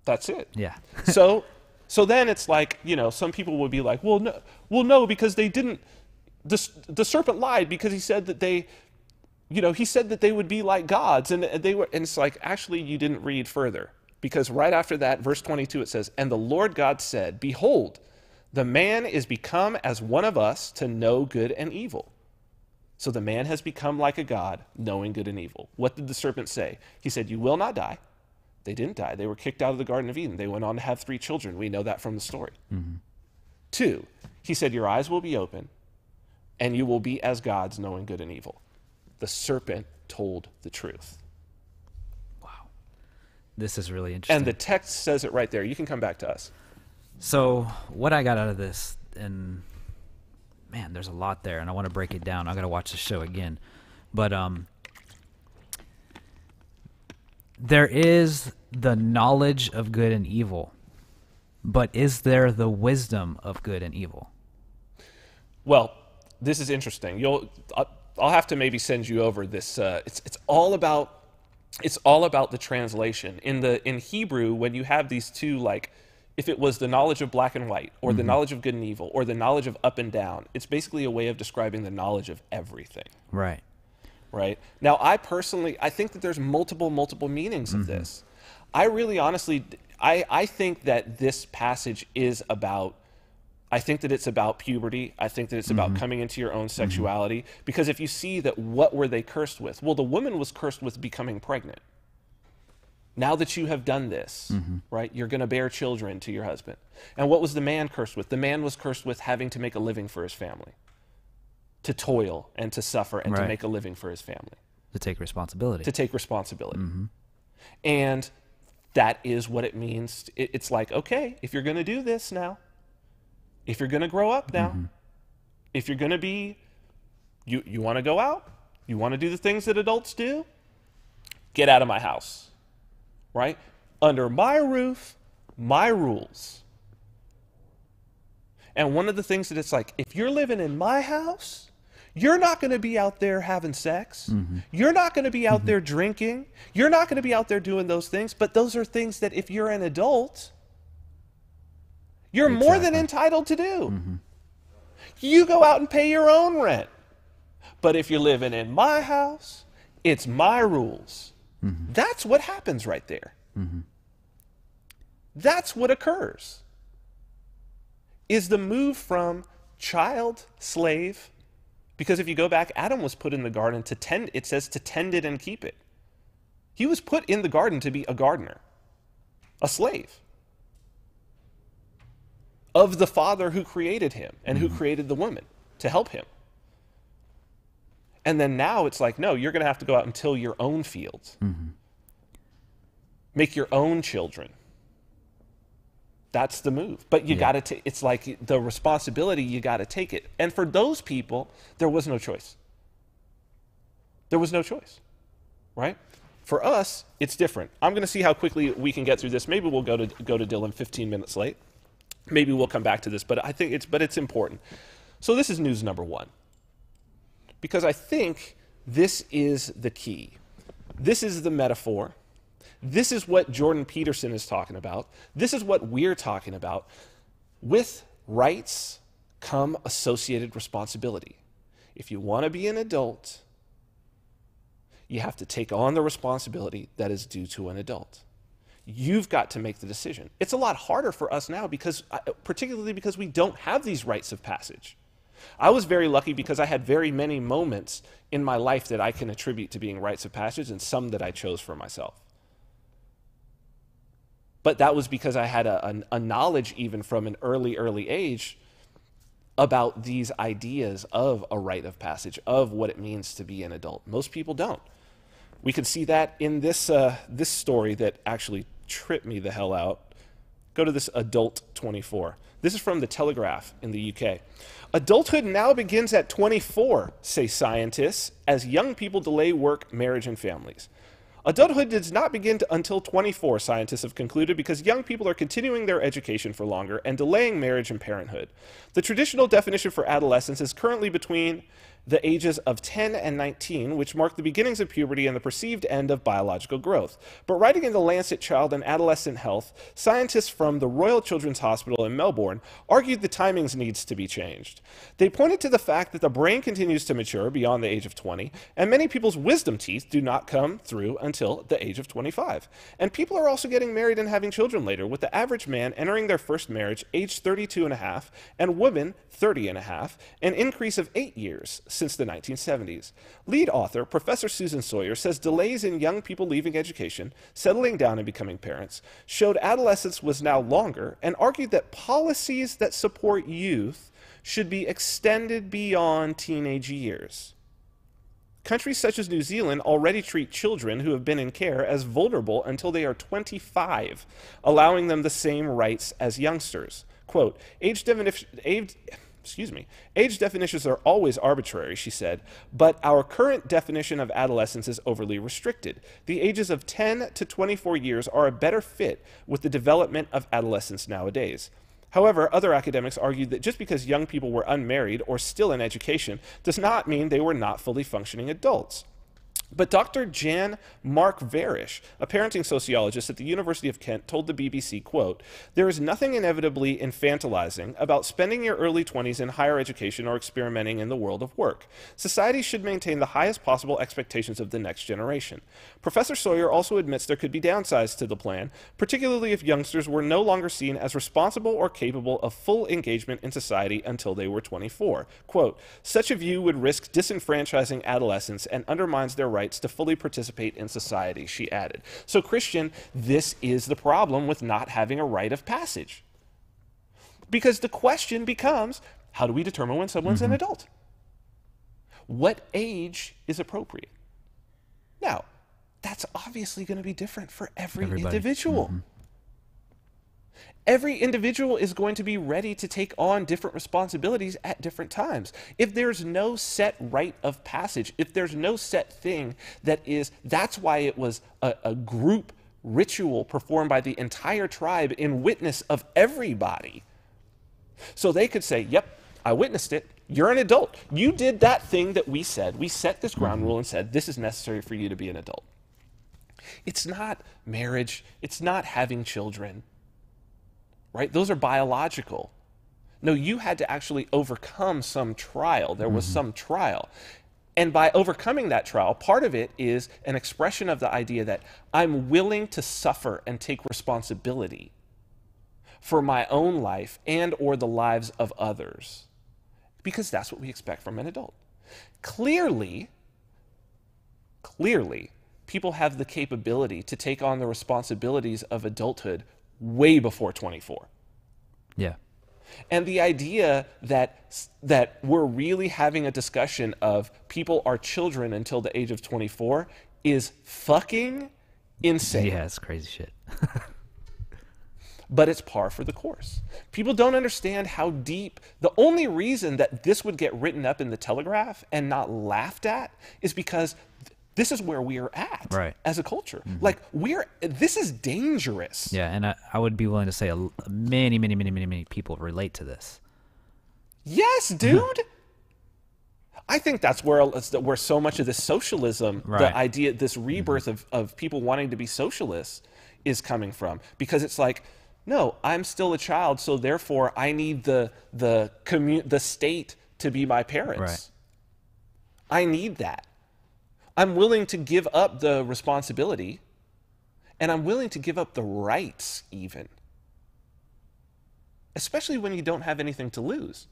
That's it. Yeah. So then it's like, some people would be like, well, no, because they didn't, the serpent lied because he said that he said that they would be like gods, and it's like, actually, you didn't read further, because right after that, verse 22, it says, and the Lord God said, behold, the man is become as one of us to know good and evil. So the man has become like a god, knowing good and evil. What did the serpent say? He said, you will not die. They didn't die. They were kicked out of the Garden of Eden. They went on to have 3 children. We know that from the story. 2, he said, your eyes will be open, and you will be as gods, knowing good and evil. The serpent told the truth. Wow. This is really interesting. And the text says it right there. You can come back to us. So what I got out of this, and man, there's a lot there, and I want to break it down. I got to watch the show again. But there is the knowledge of good and evil, but is there the wisdom of good and evil? Well, this is interesting. I'll have to maybe send you over this. It's all about the translation. In Hebrew, when you have these two, like, if it was the knowledge of black and white, or the knowledge of good and evil, or the knowledge of up and down, it's basically a way of describing the knowledge of everything. Right. Right. Now, I think that there's multiple meanings of this. I really honestly, I think that this passage is about, I think that it's about puberty. I think that it's about coming into your own sexuality. Because if you see that, what were they cursed with? Well, the woman was cursed with becoming pregnant. Now that you have done this, right, you're going to bear children to your husband. And what was the man cursed with? The man was cursed with having to make a living for his family, to toil and to suffer and to make a living for his family. To take responsibility. And that is what it means. It's like, okay, if you're going to do this now, if you're going to grow up now, if you're going to be, you want to go out, you want to do the things that adults do, get out of my house. Right? Under my roof, my rules. And one of the things that it's like, if you're living in my house, you're not going to be out there having sex. You're not going to be out there drinking. You're not going to be out there doing those things. But those are things that if you're an adult, you're more than entitled to do. You go out and pay your own rent. But if you're living in my house, it's my rules. That's what happens right there. That's what occurs. Is the move from child, slave, because if you go back, Adam was put in the garden to tend, it says to tend it and keep it. He was put in the garden to be a gardener, a slave of the Father who created him and who created the woman to help him. And then now it's like, no, you're going to have to go out and till your own fields. Make your own children. That's the move. But you got to it's like the responsibility, you got to take it. And for those people, there was no choice. There was no choice. Right? For us, it's different. I'm going to see how quickly we can get through this. Maybe we'll go to Dylan 15 minutes late. Maybe we'll come back to this, but I think it's important. So this is news number 1. Because I think this is the key. This is the metaphor. This is what Jordan Peterson is talking about. This is what we're talking about. With rights come associated responsibility. If you want to be an adult, you have to take on the responsibility that is due to an adult. You've got to make the decision. It's a lot harder for us now, because, particularly because we don't have these rites of passage. I was very lucky because I had very many moments in my life that I can attribute to being rites of passage, and some that I chose for myself. But that was because I had a knowledge, even from an early age, about these ideas of a rite of passage, of what it means to be an adult. Most people don't. We could see that in this story that actually tripped me the hell out. Go to this Adult 24. This is from the Telegraph in the UK. Adulthood now begins at 24, say scientists, as young people delay work, marriage, and families. Adulthood does not begin until 24, scientists have concluded, because young people are continuing their education for longer and delaying marriage and parenthood. The traditional definition for adolescence is currently between the ages of 10 and 19, which mark the beginnings of puberty and the perceived end of biological growth. But writing in the Lancet Child and Adolescent Health, scientists from the Royal Children's Hospital in Melbourne argued the timings needs to be changed. They pointed to the fact that the brain continues to mature beyond the age of 20, and many people's wisdom teeth do not come through until the age of 25. And people are also getting married and having children later, with the average man entering their first marriage aged 32 and a half, and women 30 and a half, an increase of 8 years since the 1970s. Lead author, Professor Susan Sawyer, says delays in young people leaving education, settling down and becoming parents, showed adolescence was now longer, and argued that policies that support youth should be extended beyond teenage years. Countries such as New Zealand already treat children who have been in care as vulnerable until they are 25, allowing them the same rights as youngsters. Quote, age definitions are always arbitrary, she said, but our current definition of adolescence is overly restricted. The ages of 10 to 24 years are a better fit with the development of adolescence nowadays. However, other academics argued that just because young people were unmarried or still in education does not mean they were not fully functioning adults. But Dr. Jan Mark Varish, a parenting sociologist at the University of Kent, told the BBC, quote, there is nothing inevitably infantilizing about spending your early 20s in higher education or experimenting in the world of work. Society should maintain the highest possible expectations of the next generation. Professor Sawyer also admits there could be downsides to the plan, particularly if youngsters were no longer seen as responsible or capable of full engagement in society until they were 24. Quote, such a view would risk disenfranchising adolescents and undermines their rights to fully participate in society, she added. So, Christian, this is the problem with not having a rite of passage. Because the question becomes, how do we determine when someone's an adult? What age is appropriate? Now, that's obviously going to be different for everybody. Individual. Every individual is going to be ready to take on different responsibilities at different times. If there's no set rite of passage, if there's no set thing that's why it was a group ritual performed by the entire tribe in witness of everybody. So they could say, yep, I witnessed it. You're an adult. You did that thing that we said. We set this ground rule and said, this is necessary for you to be an adult. It's not marriage. It's not having children. Right? Those are biological. No, you had to actually overcome some trial. There was some trial. And by overcoming that trial, part of it is an expression of the idea that I'm willing to suffer and take responsibility for my own life and or the lives of others. Because that's what we expect from an adult. Clearly, people have the capability to take on the responsibilities of adulthood way before 24. Yeah. And the idea that we're really having a discussion of people are children until the age of 24 is fucking insane. Yeah, it's crazy shit. But it's par for the course. People don't understand how deep. The only reason that this would get written up in the Telegraph and not laughed at is because this is where we are at as a culture. Like, this is dangerous. Yeah, and I would be willing to say many people relate to this. Yes, dude. I think that's where so much of this socialism, the idea, this rebirth of people wanting to be socialists is coming from. Because it's like, no, I'm still a child, so therefore I need the state to be my parents. Right. I need that. I'm willing to give up the responsibility, and I'm willing to give up the rights even. Especially when you don't have anything to lose.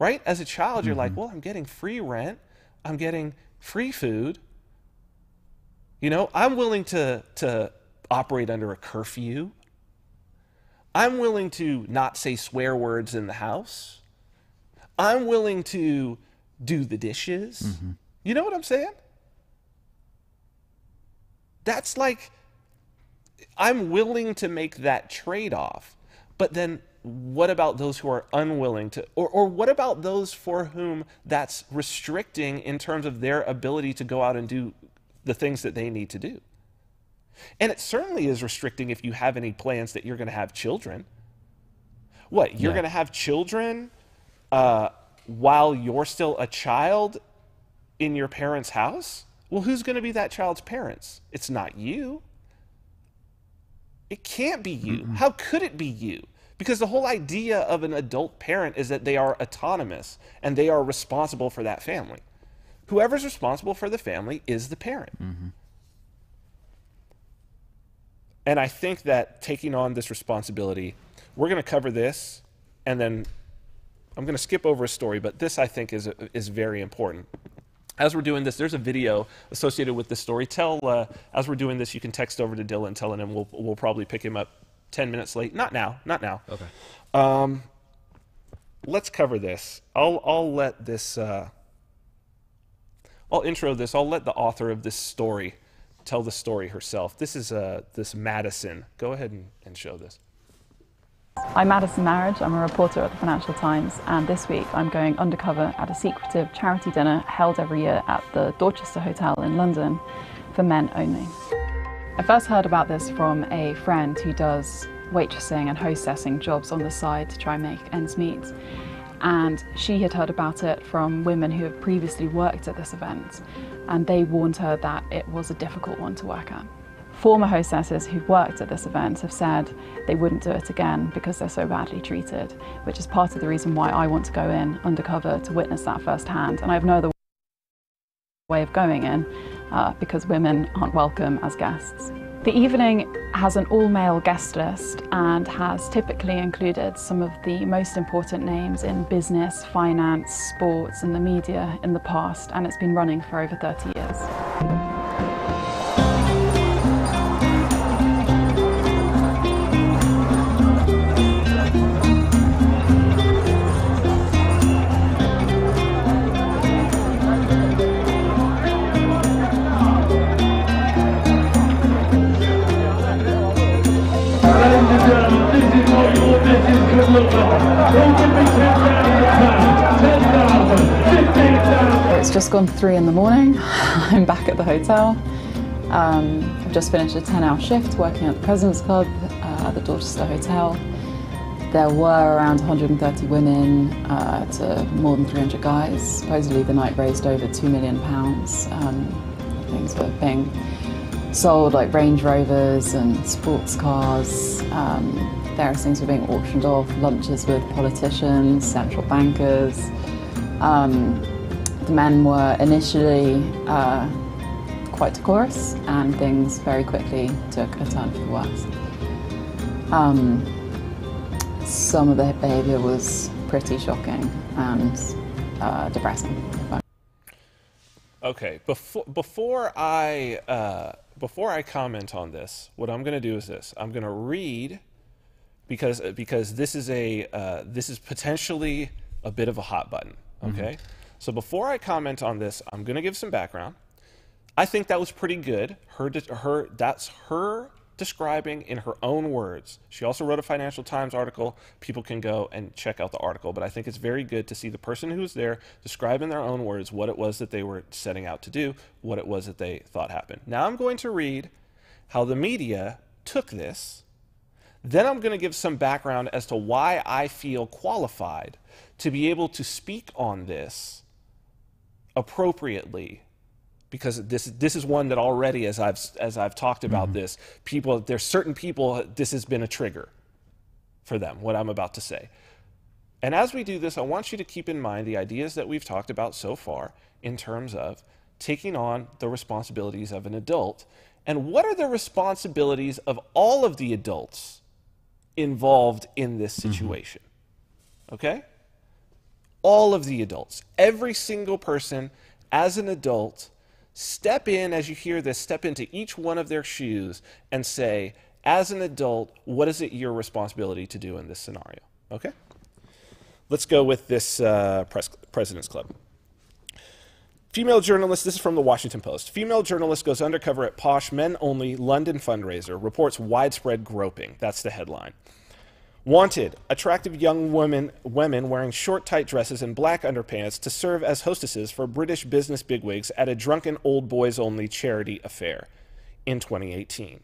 Right? As a child, you're like, well, I'm getting free rent. I'm getting free food. You know, I'm willing to operate under a curfew. I'm willing to not say swear words in the house. I'm willing to do the dishes. You know what I'm saying? That's like, I'm willing to make that trade-off. But then what about those who are unwilling to, or what about those for whom that's restricting in terms of their ability to go out and do the things that they need to do. And it certainly is restricting if you have any plans that you're going to have children. What, you're going to have children while you're still a child in your parents' house? Well, who's going to be that child's parents? It's not you. It can't be you. How could it be you? Because the whole idea of an adult parent is that they are autonomous and they are responsible for that family. Whoever's responsible for the family is the parent. And I think that taking on this responsibility, we're going to cover this, and then I'm going to skip over a story, but this I think is very important. As we're doing this, there's a video associated with this story. As we're doing this, you can text over to Dylan, telling him we'll probably pick him up 10 minutes late. Not now. Okay. Let's cover this. I'll let this. I'll intro this. I'll let the author of this story tell the story herself. This is this Madison. Go ahead and show this. I'm Madison Marriage. I'm a reporter at the Financial Times, and this week I'm going undercover at a secretive charity dinner held every year at the Dorchester Hotel in London for men only. I first heard about this from a friend who does waitressing and hostessing jobs on the side to try and make ends meet. And she had heard about it from women who have previously worked at this event, and they warned her that it was a difficult one to work at. Former hostesses who've worked at this event have said they wouldn't do it again because they're so badly treated, which is part of the reason why I want to go in undercover to witness that firsthand. And I have no other way of going in because women aren't welcome as guests. The evening has an all-male guest list and has typically included some of the most important names in business, finance, sports and the media in the past, and it's been running for over 30 years. It's just gone 3 in the morning. I'm back at the hotel. I've just finished a 10-hour shift working at the President's Club at the Dorchester Hotel. There were around 130 women to more than 300 guys. Supposedly the night raised over £2 million. Things were being sold, like Range Rovers and sports cars. Various things were being auctioned off, lunches with politicians, central bankers. The men were initially quite decorous, and things very quickly took a turn for the worse. Some of the behaviour was pretty shocking and depressing. Okay, before I comment on this, what I'm going to do is this: I'm going to read, because this is potentially a bit of a hot button. Okay, so before I comment on this, I'm going to give some background. I think that was pretty good. That's her describing in her own words. She also wrote a Financial Times article. People can go and check out the article, but I think it's very good to see the person who was there describe in their own words what it was that they were setting out to do, what it was that they thought happened. Now I'm going to read how the media took this. Then I'm going to give some background as to why I feel qualified to be able to speak on this appropriately, because this is one that already, as I've talked about this, there's certain people, this has been a trigger for them, what I'm about to say. And as we do this, I want you to keep in mind the ideas that we've talked about so far in terms of taking on the responsibilities of an adult, and what are the responsibilities of all of the adults involved in this situation. Okay? All of the adults, every single person as an adult, step in, as you hear this, step into each one of their shoes and say, as an adult, what is it your responsibility to do in this scenario? Okay? Let's go with this President's Club. Female journalist, this is from the Washington Post. Female journalist goes undercover at posh men-only London fundraiser, reports widespread groping. That's the headline. Wanted, attractive young women wearing short, tight dresses and black underpants to serve as hostesses for British business bigwigs at a drunken old boys-only charity affair in 2018.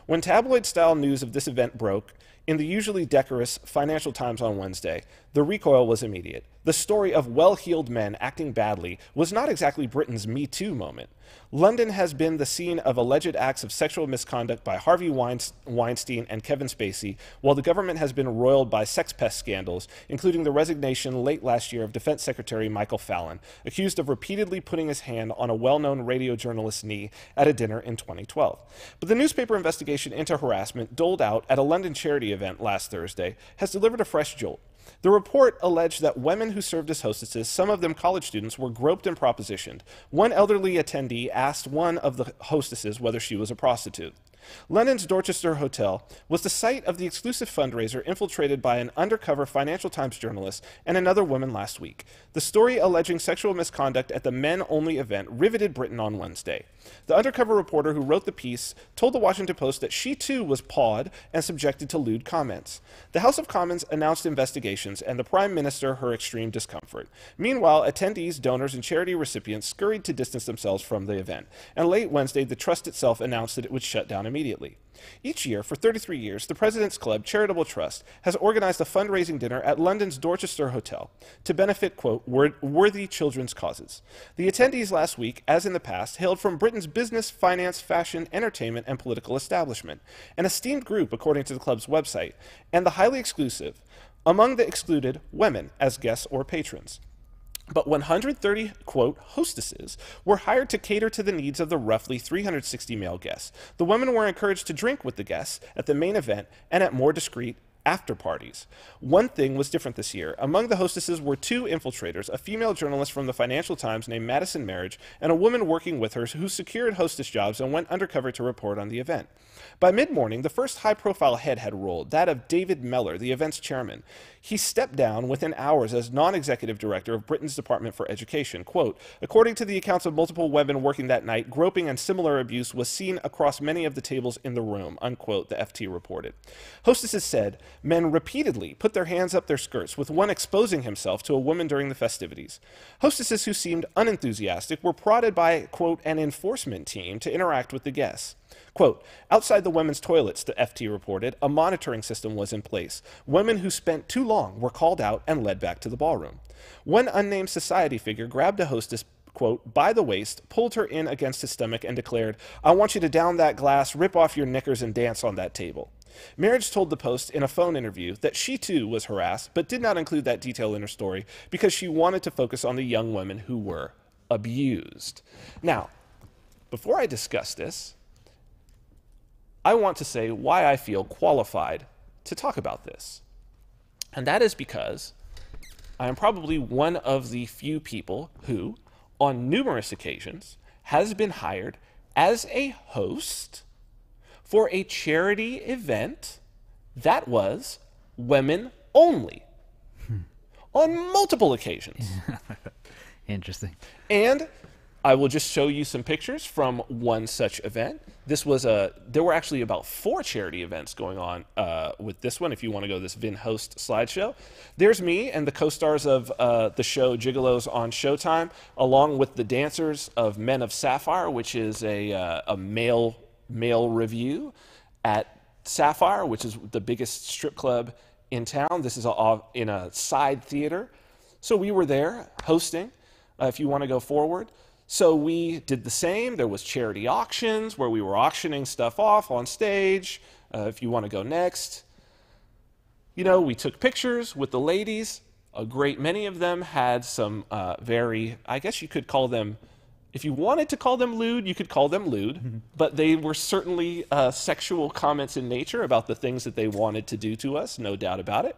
When tabloid-style news of this event broke in the usually decorous Financial Times on Wednesday, the recoil was immediate. The story of well-heeled men acting badly was not exactly Britain's Me Too moment. London has been the scene of alleged acts of sexual misconduct by Harvey Weinstein and Kevin Spacey, while the government has been roiled by sex pest scandals, including the resignation late last year of Defense Secretary Michael Fallon, accused of repeatedly putting his hand on a well-known radio journalist's knee at a dinner in 2012. But the newspaper investigation into harassment doled out at a London charity event last Thursday has delivered a fresh jolt. The report alleged that women who served as hostesses, some of them college students, were groped and propositioned. One elderly attendee asked one of the hostesses whether she was a prostitute. London's Dorchester Hotel was the site of the exclusive fundraiser infiltrated by an undercover Financial Times journalist and another woman last week. The story alleging sexual misconduct at the men-only event riveted Britain on Wednesday. The undercover reporter who wrote the piece told the Washington Post that she too was pawed and subjected to lewd comments. The House of Commons announced investigations and the Prime Minister her extreme discomfort. Meanwhile, attendees, donors, and charity recipients scurried to distance themselves from the event, and late Wednesday the Trust itself announced that it would shut down immediately. Each year, for 33 years, the President's Club Charitable Trust has organized a fundraising dinner at London's Dorchester Hotel to benefit, quote, worthy children's causes. The attendees last week, as in the past, hailed from Britain's business, finance, fashion, entertainment, and political establishment, an esteemed group according to the club's website, and the highly exclusive, among the excluded, women as guests or patrons. But 130, quote, hostesses were hired to cater to the needs of the roughly 360 male guests. The women were encouraged to drink with the guests at the main event and at more discreet after parties. One thing was different this year. Among the hostesses were two infiltrators, a female journalist from the Financial Times named Madison Marriage, and a woman working with her who secured hostess jobs and went undercover to report on the event. By mid-morning, the first high-profile head had rolled, that of David Mellor, the event's chairman. He stepped down within hours as non-executive director of Britain's Department for Education. Quote, according to the accounts of multiple women working that night, groping and similar abuse was seen across many of the tables in the room, unquote, the FT reported. Hostesses said men repeatedly put their hands up their skirts, with one exposing himself to a woman during the festivities. Hostesses who seemed unenthusiastic were prodded by, quote, an enforcement team to interact with the guests. Quote, outside the women's toilets, the FT reported, a monitoring system was in place. Women who spent too long were called out and led back to the ballroom. One unnamed society figure grabbed a hostess, quote, by the waist, pulled her in against his stomach and declared, I want you to down that glass, rip off your knickers, and dance on that table. Marriage told the Post in a phone interview that she too was harassed, but did not include that detail in her story because she wanted to focus on the young women who were abused. Now, before I discuss this, I want to say why I feel qualified to talk about this. And that is because I am probably one of the few people who, on numerous occasions, has been hired as a host for a charity event that was women only. On multiple occasions. Interesting. And I will just show you some pictures from one such event. This was there were actually about 4 charity events going on with this one, if you want to go to this Vin Host slideshow. There's me and the co-stars of the show Gigolos on Showtime, along with the dancers of Men of Sapphire, which is a male review at Sapphire, which is the biggest strip club in town. This is in a side theater. So we were there hosting, if you want to go forward. So we did the same. There was charity auctions where we were auctioning stuff off on stage. If you want to go next. You know, we took pictures with the ladies. A great many of them had some very, I guess you could call them, if you wanted to call them lewd, you could call them lewd. Mm-hmm. But they were certainly sexual comments in nature about the things that they wanted to do to us, no doubt about it.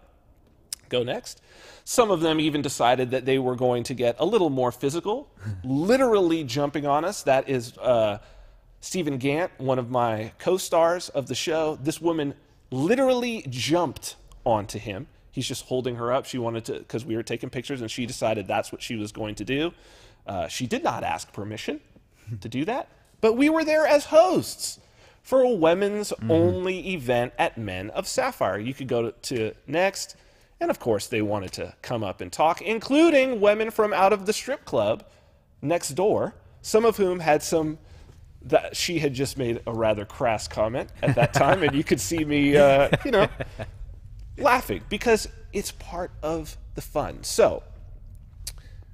Go next. Some of them even decided that they were going to get a little more physical, literally jumping on us. That is Stephen Gant, one of my co-stars of the show. This woman literally jumped onto him. He's just holding her up. She wanted to, because we were taking pictures, and she decided that's what she was going to do. She did not ask permission to do that, but we were there as hosts for a women's only event at Men of Sapphire. You could go to next, and of course they wanted to come up and talk, including women from out of the strip club next door, some of whom had some, that she had just made a rather crass comment at that time, and you could see me, you know, laughing, because it's part of the fun. So,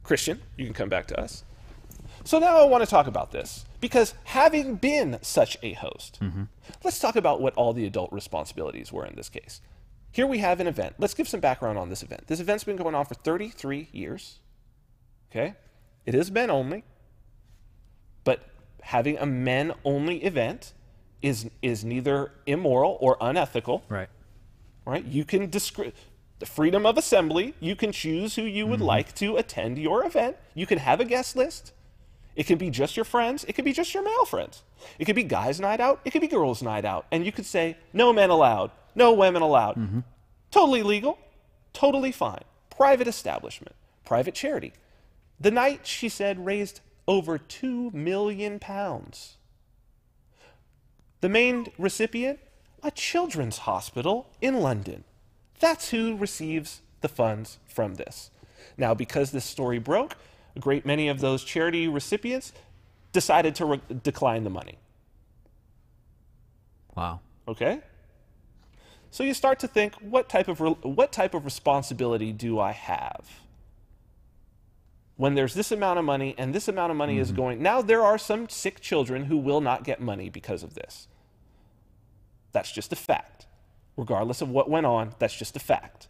Christian, you can come back to us. So now I want to talk about this, because having been such a host, let's talk about what all the adult responsibilities were in this case. Here we have an event. Let's give some background on this event. This event's been going on for 33 years. Okay? It is men only, but having a men only event is neither immoral or unethical. Right. Right? You can the freedom of assembly. You can choose who you would like to attend your event. You can have a guest list. It can be just your friends. It could be just your male friends. It could be guys' night out. It could be girls' night out. And you could say, no men allowed, no women allowed. Totally legal, totally fine. Private establishment, private charity. The night, she said, raised over £2 million. The main recipient, a children's hospital in London. That's who receives the funds from this. Now, because this story broke, a great many of those charity recipients decided to decline the money. Wow. Okay? So you start to think, what type of responsibility do I have when there's this amount of money and this amount of money is going? Now there are some sick children who will not get money because of this. That's just a fact. Regardless of what went on, that's just a fact.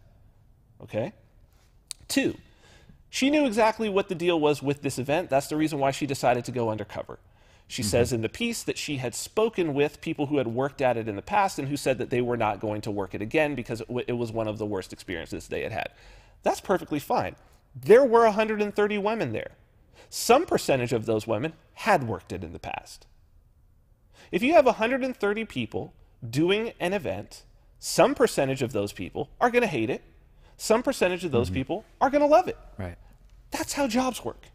Okay? 2, she knew exactly what the deal was with this event. That's the reason why she decided to go undercover. She says in the piece that she had spoken with people who had worked at it in the past and who said that they were not going to work it again because it was one of the worst experiences they had had. That's perfectly fine. There were 130 women there. Some percentage of those women had worked it in the past. If you have 130 people doing an event, some percentage of those people are going to hate it. Some percentage of those people are going to love it. Right. That's how jobs work.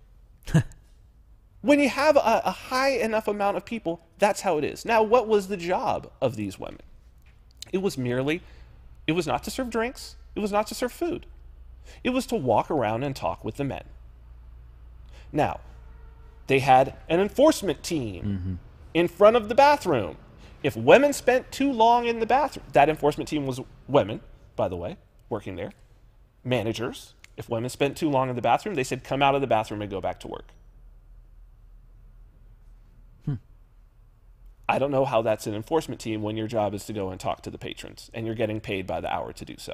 When you have a high enough amount of people, that's how it is. Now, what was the job of these women? It was not to serve drinks. It was not to serve food. It was to walk around and talk with the men. Now, they had an enforcement team in front of the bathroom. If women spent too long in the bathroom, that enforcement team was women, by the way, working there. Managers. If women spent too long in the bathroom, they said, come out of the bathroom and go back to work. I don't know how that's an enforcement team when your job is to go and talk to the patrons and you're getting paid by the hour to do so.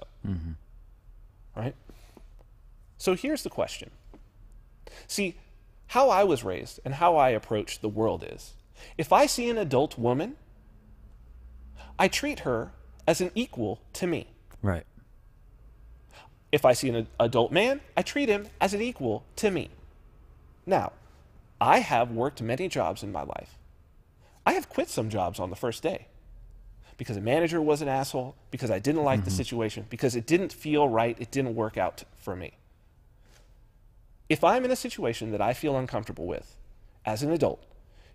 Right? So here's the question. See, how I was raised and how I approach the world is, if I see an adult woman, I treat her as an equal to me. Right. If I see an adult man, I treat him as an equal to me. Now, I have worked many jobs in my life. I have quit some jobs on the first day because a manager was an asshole, because I didn't like the situation, because it didn't feel right, it didn't work out for me. If I'm in a situation that I feel uncomfortable with as an adult,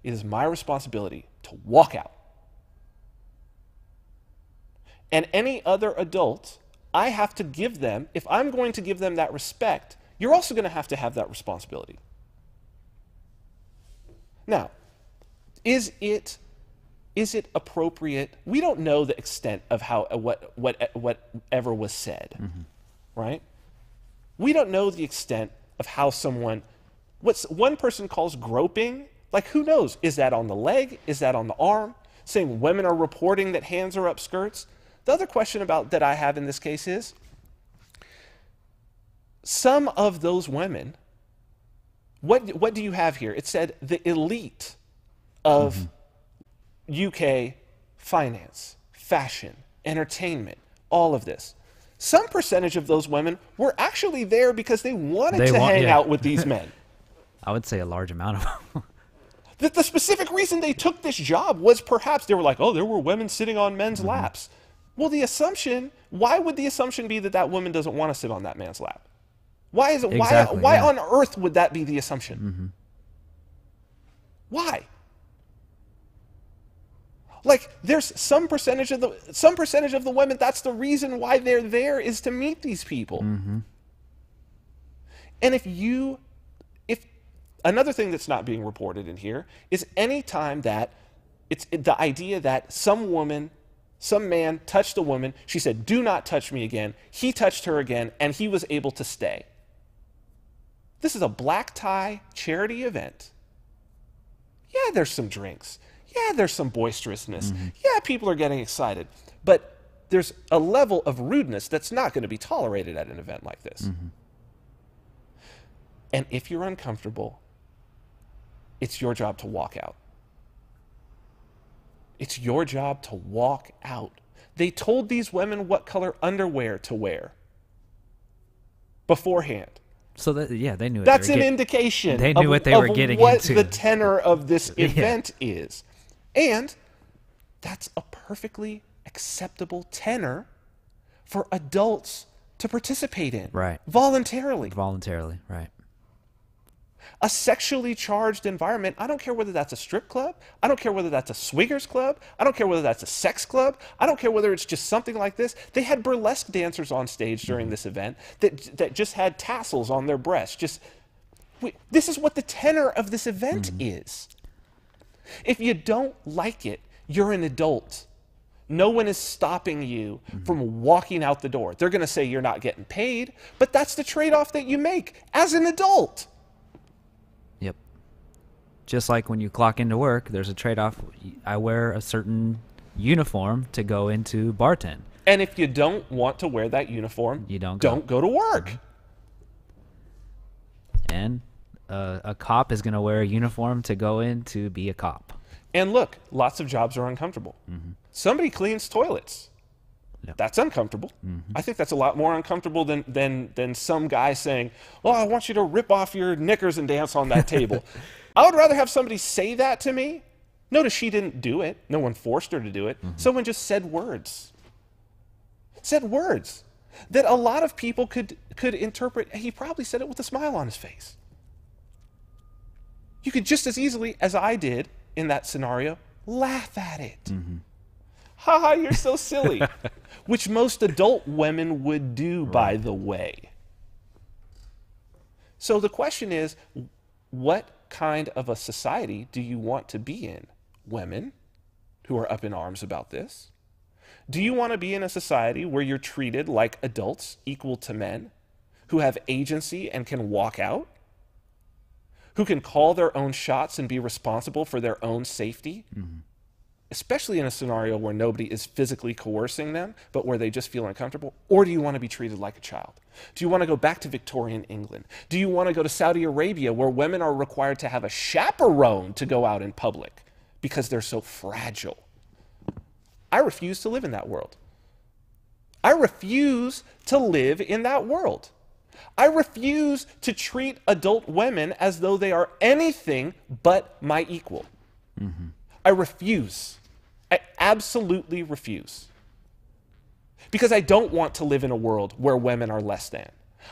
it is my responsibility to walk out. And any other adult, I have to give them, if I'm going to give them that respect, you're also going to have that responsibility. Now, is it appropriate? We don't know the extent of how whatever was said, right? We don't know the extent of how someone, what one person calls groping. Like, who knows? Is that on the leg? Is that on the arm? Saying women are reporting that hands are up skirts. The other question that I have in this case is, some of those women, what do you have here? It said the elite of UK finance, fashion, entertainment, all of this. Some percentage of those women were actually there because they wanted to hang out with these men. I would say a large amount of them. The specific reason they took this job was perhaps they were like, oh, there were women sitting on men's laps. Well, why would the assumption be that woman doesn't want to sit on that man's lap? Why is it? Exactly, why on earth would that be the assumption? Why? Like, there's some percentage of the women, that's the reason why they're there, is to meet these people. Mm-hmm. And if another thing that's not being reported in here is any time that it's the idea that some man touched a woman, she said, "Do not touch me again." He touched her again, and he was able to stay. This is a black tie charity event. Yeah, there's some drinks. Yeah, there's some boisterousness. Mm-hmm. Yeah, people are getting excited. But there's a level of rudeness that's not going to be tolerated at an event like this. Mm-hmm. And if you're uncomfortable, it's your job to walk out. It's your job to walk out. They told these women what color underwear to wear beforehand. So that, yeah, they knew. That's an indication. They knew what they were getting what into. The tenor of this event is, and that's a perfectly acceptable tenor for adults to participate in. Right. Voluntarily. Voluntarily. Right. A sexually charged environment, I don't care whether that's a strip club, I don't care whether that's a swingers club, I don't care whether that's a sex club, I don't care whether it's just something like this. They had burlesque dancers on stage during this event that just had tassels on their breasts. This is what the tenor of this event is. If you don't like it, you're an adult. No one is stopping you from walking out the door. They're going to say you're not getting paid, but that's the trade-off that you make as an adult. Yep. Just like when you clock into work, there's a trade-off. I wear a certain uniform to go into bartend. And if you don't want to wear that uniform, you don't go to work. And a cop is going to wear a uniform to go in to be a cop. And look, lots of jobs are uncomfortable. Mm-hmm. Somebody cleans toilets. Yep. That's uncomfortable. Mm-hmm. I think that's a lot more uncomfortable than some guy saying, "Oh, I want you to rip off your knickers and dance on that table." I would rather have somebody say that to me. Notice she didn't do it. No one forced her to do it. Mm-hmm. Someone just said words. Said words that a lot of people could interpret. He probably said it with a smile on his face. You could just as easily as I did in that scenario laugh at it. Mm-hmm. Ha, you're so silly. Which most adult women would do, by the way. So the question is, what kind of a society do you want to be in? Women who are up in arms about this? Do you want to be in a society where you're treated like adults, equal to men, who have agency and can walk out? Who can call their own shots and be responsible for their own safety? Mm-hmm. Especially in a scenario where nobody is physically coercing them, but where they just feel uncomfortable? Or do you want to be treated like a child? Do you want to go back to Victorian England? Do you want to go to Saudi Arabia, where women are required to have a chaperone to go out in public because they're so fragile? I refuse to live in that world. I refuse to live in that world. I refuse to treat adult women as though they are anything but my equal. Mm-hmm. I refuse. I absolutely refuse. Because I don't want to live in a world where women are less than.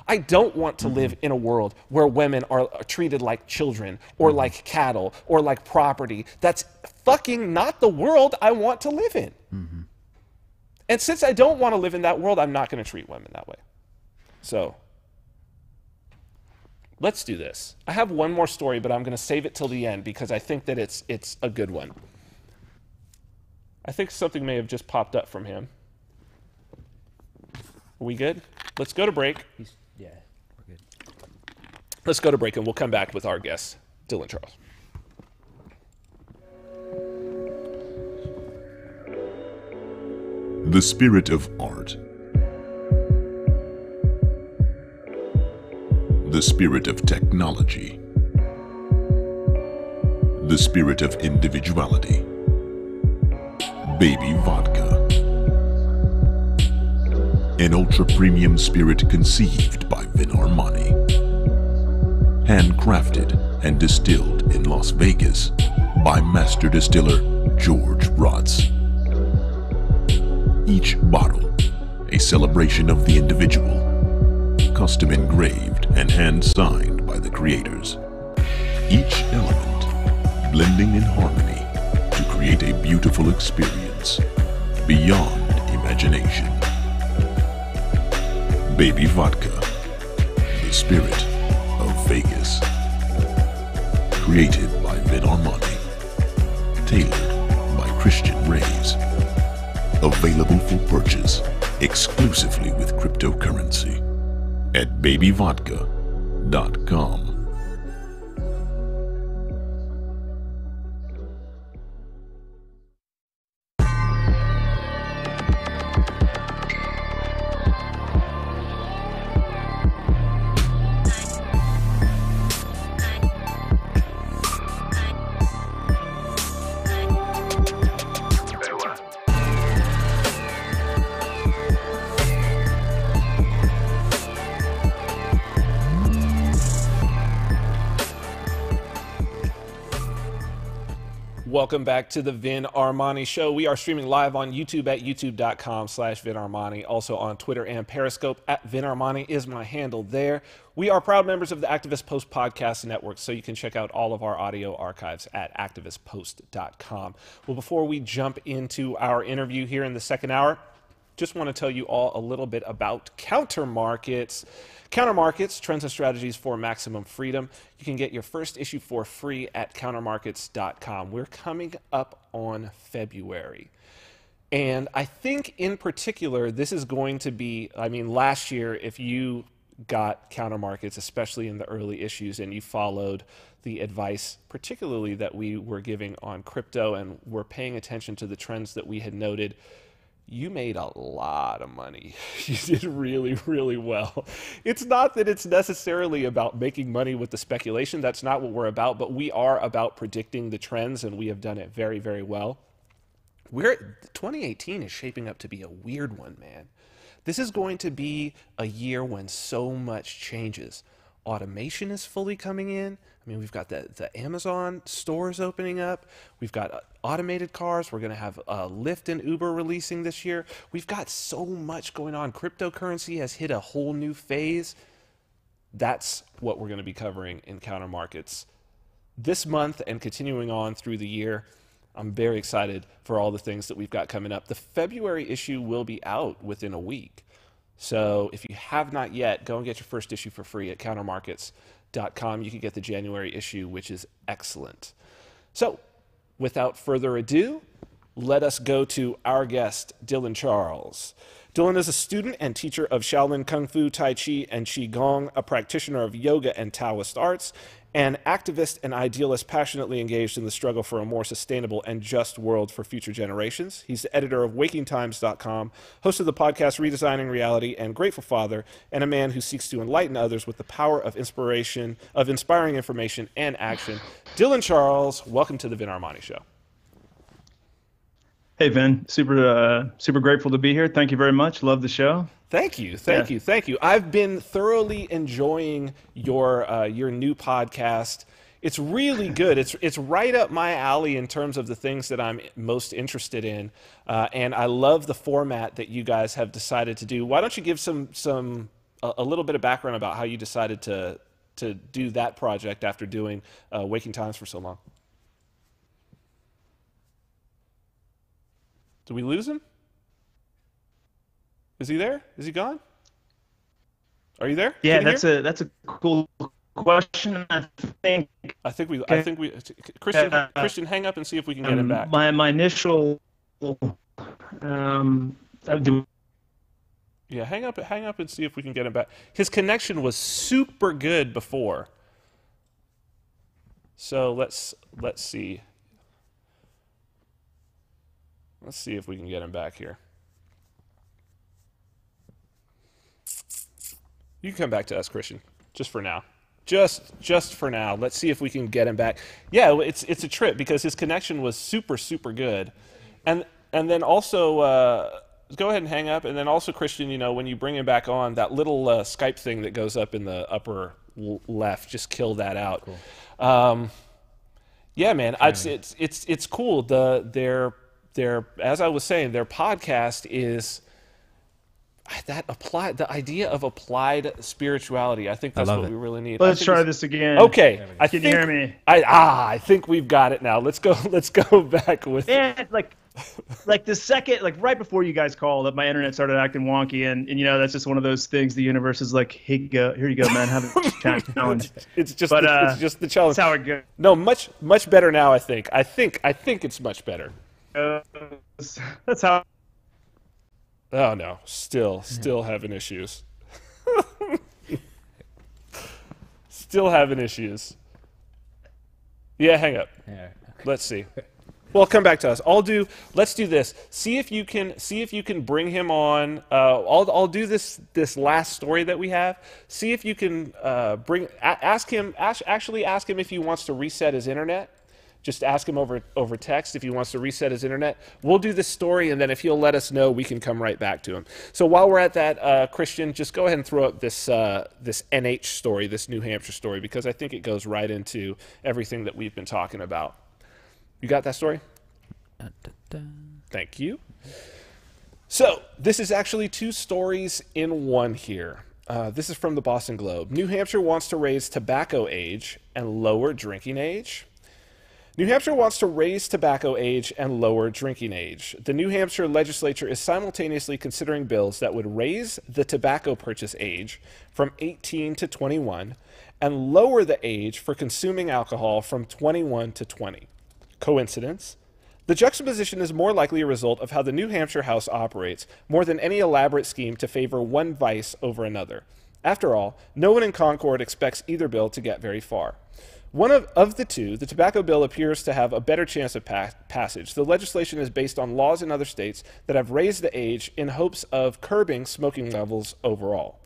I don't want to live in a world where women are treated like children or like cattle or like property. That's fucking not the world I want to live in. Mm-hmm. And since I don't want to live in that world, I'm not going to treat women that way. So let's do this. I have one more story, but I'm going to save it till the end because I think that it's a good one. I think something may have just popped up from him. Are we good? Let's go to break. Yeah, we're good. Let's go to break, and we'll come back with our guest, Dylan Charles. The spirit of art. The spirit of technology. The spirit of individuality. Baby vodka. An ultra-premium spirit conceived by Armani. Handcrafted and distilled in Las Vegas by master distiller George Rotz. Each bottle, a celebration of the individual, custom engraved and hand-signed by the creators. Each element blending in harmony to create a beautiful experience beyond imagination. Baby Vodka, the spirit of Vegas. Created by Vin Armani. Tailored by Christian Rays. Available for purchase exclusively with cryptocurrency at babyvodka.com. Welcome back to the Vin Armani Show. We are streaming live on YouTube at youtube.com/Vin Armani. Also on Twitter and Periscope at Vin Armani is my handle there. We are proud members of the Activist Post Podcast Network, so you can check out all of our audio archives at activistpost.com. Well, before we jump into our interview here in the second hour, just want to tell you all a little bit about Counter Markets. Counter Markets, trends and strategies for maximum freedom. You can get your first issue for free at countermarkets.com. We're coming up on February. And I think in particular, this is going to be, I mean, last year, if you got Counter Markets, especially in the early issues, and you followed the advice, particularly that we were giving on crypto and were paying attention to the trends that we had noted, you made a lot of money. You did really, really well. It's not that it's necessarily about making money with the speculation. That's not what we're about, but we are about predicting the trends, and we have done it very, very well. 2018 is shaping up to be a weird one, man. This is going to be a year when so much changes. Automation is fully coming in. I mean, we've got the Amazon stores opening up. We've got automated cars. We're going to have Lyft and Uber releasing this year. We've got so much going on. Cryptocurrency has hit a whole new phase. That's what we're going to be covering in Counter Markets this month and continuing on through the year. I'm very excited for all the things that we've got coming up. The February issue will be out within a week. So if you have not yet, go and get your first issue for free at countermarkets.com. You can get the January issue, which is excellent. So without further ado, let us go to our guest, Dylan Charles. Dylan is a student and teacher of Shaolin Kung Fu, Tai Chi, and Qi Gong, a practitioner of Yoga and Taoist arts, an activist and idealist passionately engaged in the struggle for a more sustainable and just world for future generations. He's the editor of WakingTimes.com, host of the podcast Redesigning Reality, and grateful father, and a man who seeks to enlighten others with the power of inspiration, of inspiring information and action. Dylan Charles, welcome to the Vin Armani Show. Hey, Vin. Super grateful to be here. Thank you very much. Love the show. Thank you. I've been thoroughly enjoying your new podcast. It's really good. It's right up my alley in terms of the things that I'm most interested in, and I love the format that you guys have decided to do. Why don't you give a little bit of background about how you decided to do that project after doing Waking Times for so long? Did we lose him? Is he there? Is he gone? Are you there? Yeah, that's a cool question. I think Christian, hang up and see if we can get him back. My initial yeah, hang up and see if we can get him back. His connection was super good before. So let's see. Let's see if we can get him back here. You can come back to us, Christian, just for now. Just for now. Let's see if we can get him back. Yeah, it's a trip because his connection was super good, and then also go ahead and hang up. And then also, Christian, when you bring him back on, that little Skype thing that goes up in the upper left, just kill that out. Cool. Yeah, man, it's cool. Their as I was saying, their podcast is, the idea of applied spirituality. I think that's what we really need. Let's try this again. Okay, Can you hear me? I think we've got it now. Let's go back with. Man, like the second, like right before you guys called, my internet started acting wonky, and you know that's just one of those things. The universe is like, hey, here you go, man, have a challenge. It's just the challenge. That's how it goes. No, much better now. I think it's much better. That's how. Oh no, still having issues. Still having issues. Yeah, hang up. Yeah. Let's see. Well, come back to us. Let's do this. See if you can bring him on. I'll do this last story that we have. See if you can ask him if he wants to reset his internet. Just ask him over text if he wants to reset his internet. We'll do this story, and then if he'll let us know, we can come right back to him. So while we're at that, Christian, just go ahead and throw up this NH story, this New Hampshire story, because I think it goes right into everything that we've been talking about. You got that story? Thank you. So this is actually two stories in one here. This is from the Boston Globe. New Hampshire wants to raise tobacco age and lower drinking age. New Hampshire wants to raise tobacco age and lower drinking age. The New Hampshire legislature is simultaneously considering bills that would raise the tobacco purchase age from 18 to 21 and lower the age for consuming alcohol from 21 to 20. Coincidence? The juxtaposition is more likely a result of how the New Hampshire House operates more than any elaborate scheme to favor one vice over another. After all, no one in Concord expects either bill to get very far. One of the two, the tobacco bill appears to have a better chance of passage. The legislation is based on laws in other states that have raised the age in hopes of curbing smoking levels overall.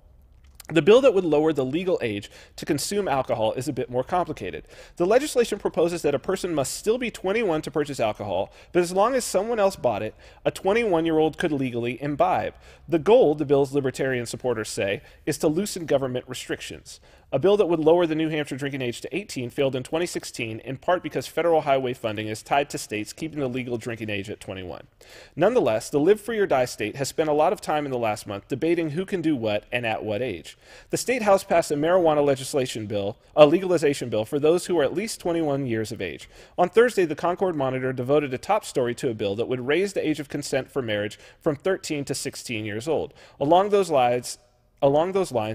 The bill that would lower the legal age to consume alcohol is a bit more complicated. The legislation proposes that a person must still be 21 to purchase alcohol, but as long as someone else bought it, a 21-year-old could legally imbibe. The goal, the bill's libertarian supporters say, is to loosen government restrictions. A bill that would lower the New Hampshire drinking age to 18 failed in 2016, in part because federal highway funding is tied to states keeping the legal drinking age at 21. Nonetheless, the Live Free or Die state has spent a lot of time in the last month debating who can do what and at what age. The state house passed a marijuana legalization bill for those who are at least 21 years of age. On Thursday, the Concord Monitor devoted a top story to a bill that would raise the age of consent for marriage from 13 to 16 years old. Along those lines,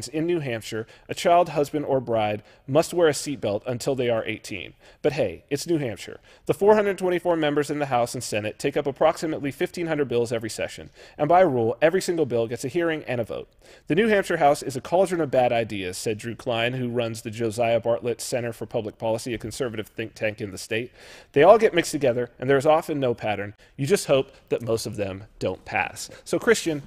in New Hampshire, a child, husband, or bride must wear a seatbelt until they are 18. But hey, it's New Hampshire. The 424 members in the House and Senate take up approximately 1,500 bills every session, and by rule, every single bill gets a hearing and a vote. The New Hampshire House is a cauldron of bad ideas, said Drew Klein, who runs the Josiah Bartlett Center for Public Policy, a conservative think tank in the state. They all get mixed together, and there's often no pattern. You just hope that most of them don't pass. So, Christian,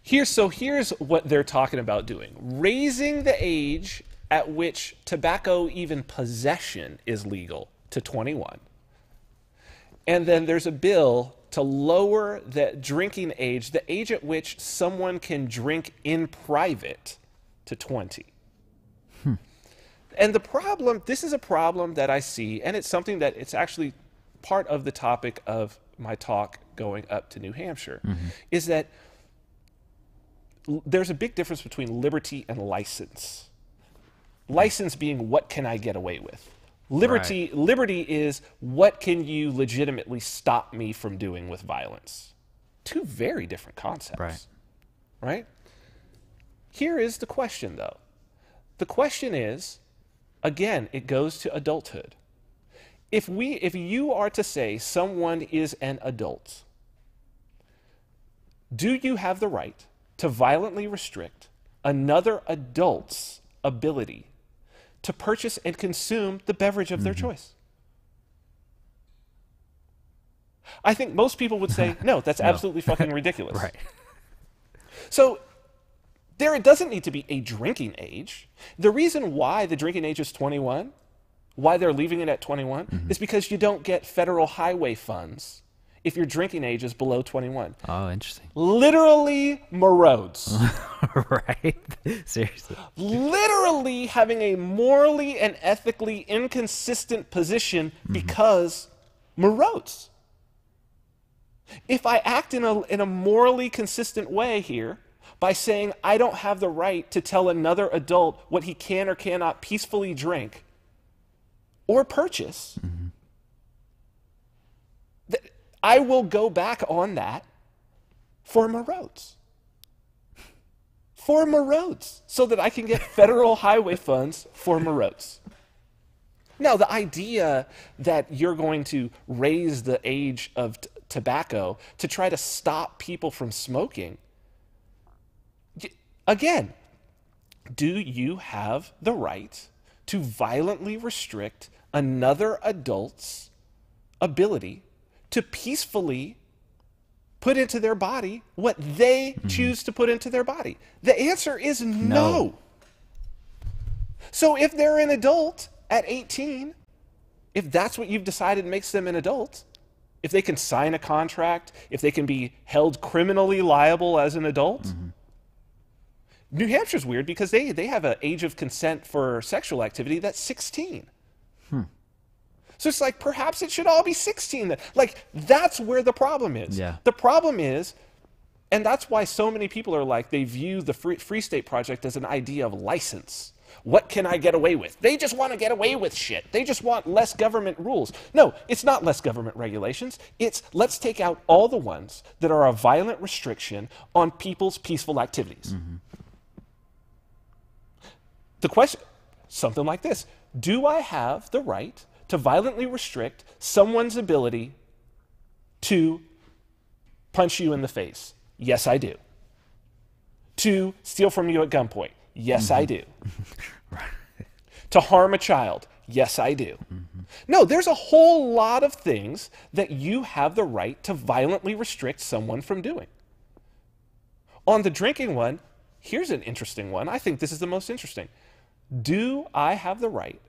here's what they're talking about doing. Raising the age at which tobacco, even possession, is legal to 21. And then there's a bill to lower the drinking age, the age at which someone can drink in private, to 20. And the problem, this is a problem that I see, and it's something that it's actually part of the topic of my talk going up to New Hampshire, is that there's a big difference between liberty and license. License being what can I get away with. Liberty is what can you legitimately stop me from doing with violence. Two very different concepts. Right? Here is the question, though. The question is, again, it goes to adulthood. If you are to say someone is an adult, do you have the right to violently restrict another adult's ability to purchase and consume the beverage of their choice? I think most people would say, no, that's absolutely fucking ridiculous. So there doesn't need to be a drinking age. The reason why the drinking age is 21, why they're leaving it at 21, is because you don't get federal highway funds if your drinking age is below 21. Oh, interesting. Literally morodes. Right? Seriously. Literally having a morally and ethically inconsistent position because morodes. If I act in a morally consistent way here by saying I don't have the right to tell another adult what he can or cannot peacefully drink or purchase, I will go back on that for more roads. For more roads, so that I can get federal highway funds for more roads. Now, the idea that you're going to raise the age of tobacco to try to stop people from smoking, again, do you have the right to violently restrict another adult's ability to peacefully put into their body what they choose to put into their body? The answer is no. So if they're an adult at 18, if that's what you've decided makes them an adult, if they can sign a contract, if they can be held criminally liable as an adult, New Hampshire's weird because they have an age of consent for sexual activity that's 16. So it's like, perhaps it should all be 16. Like, that's where the problem is. Yeah. The problem is, and that's why so many people are like, they view the Free State Project as an idea of license. What can I get away with? They just want to get away with shit. They just want less government rules. No, it's not less government regulations. It's let's take out all the ones that are a violent restriction on people's peaceful activities. The question, something like this: do I have the right to violently restrict someone's ability to punch you in the face? Yes, I do. To steal from you at gunpoint? Yes, I do. To harm a child? Yes, I do. No, there's a whole lot of things that you have the right to violently restrict someone from doing. On the drinking one, here's an interesting one. I think this is the most interesting. Do I have the right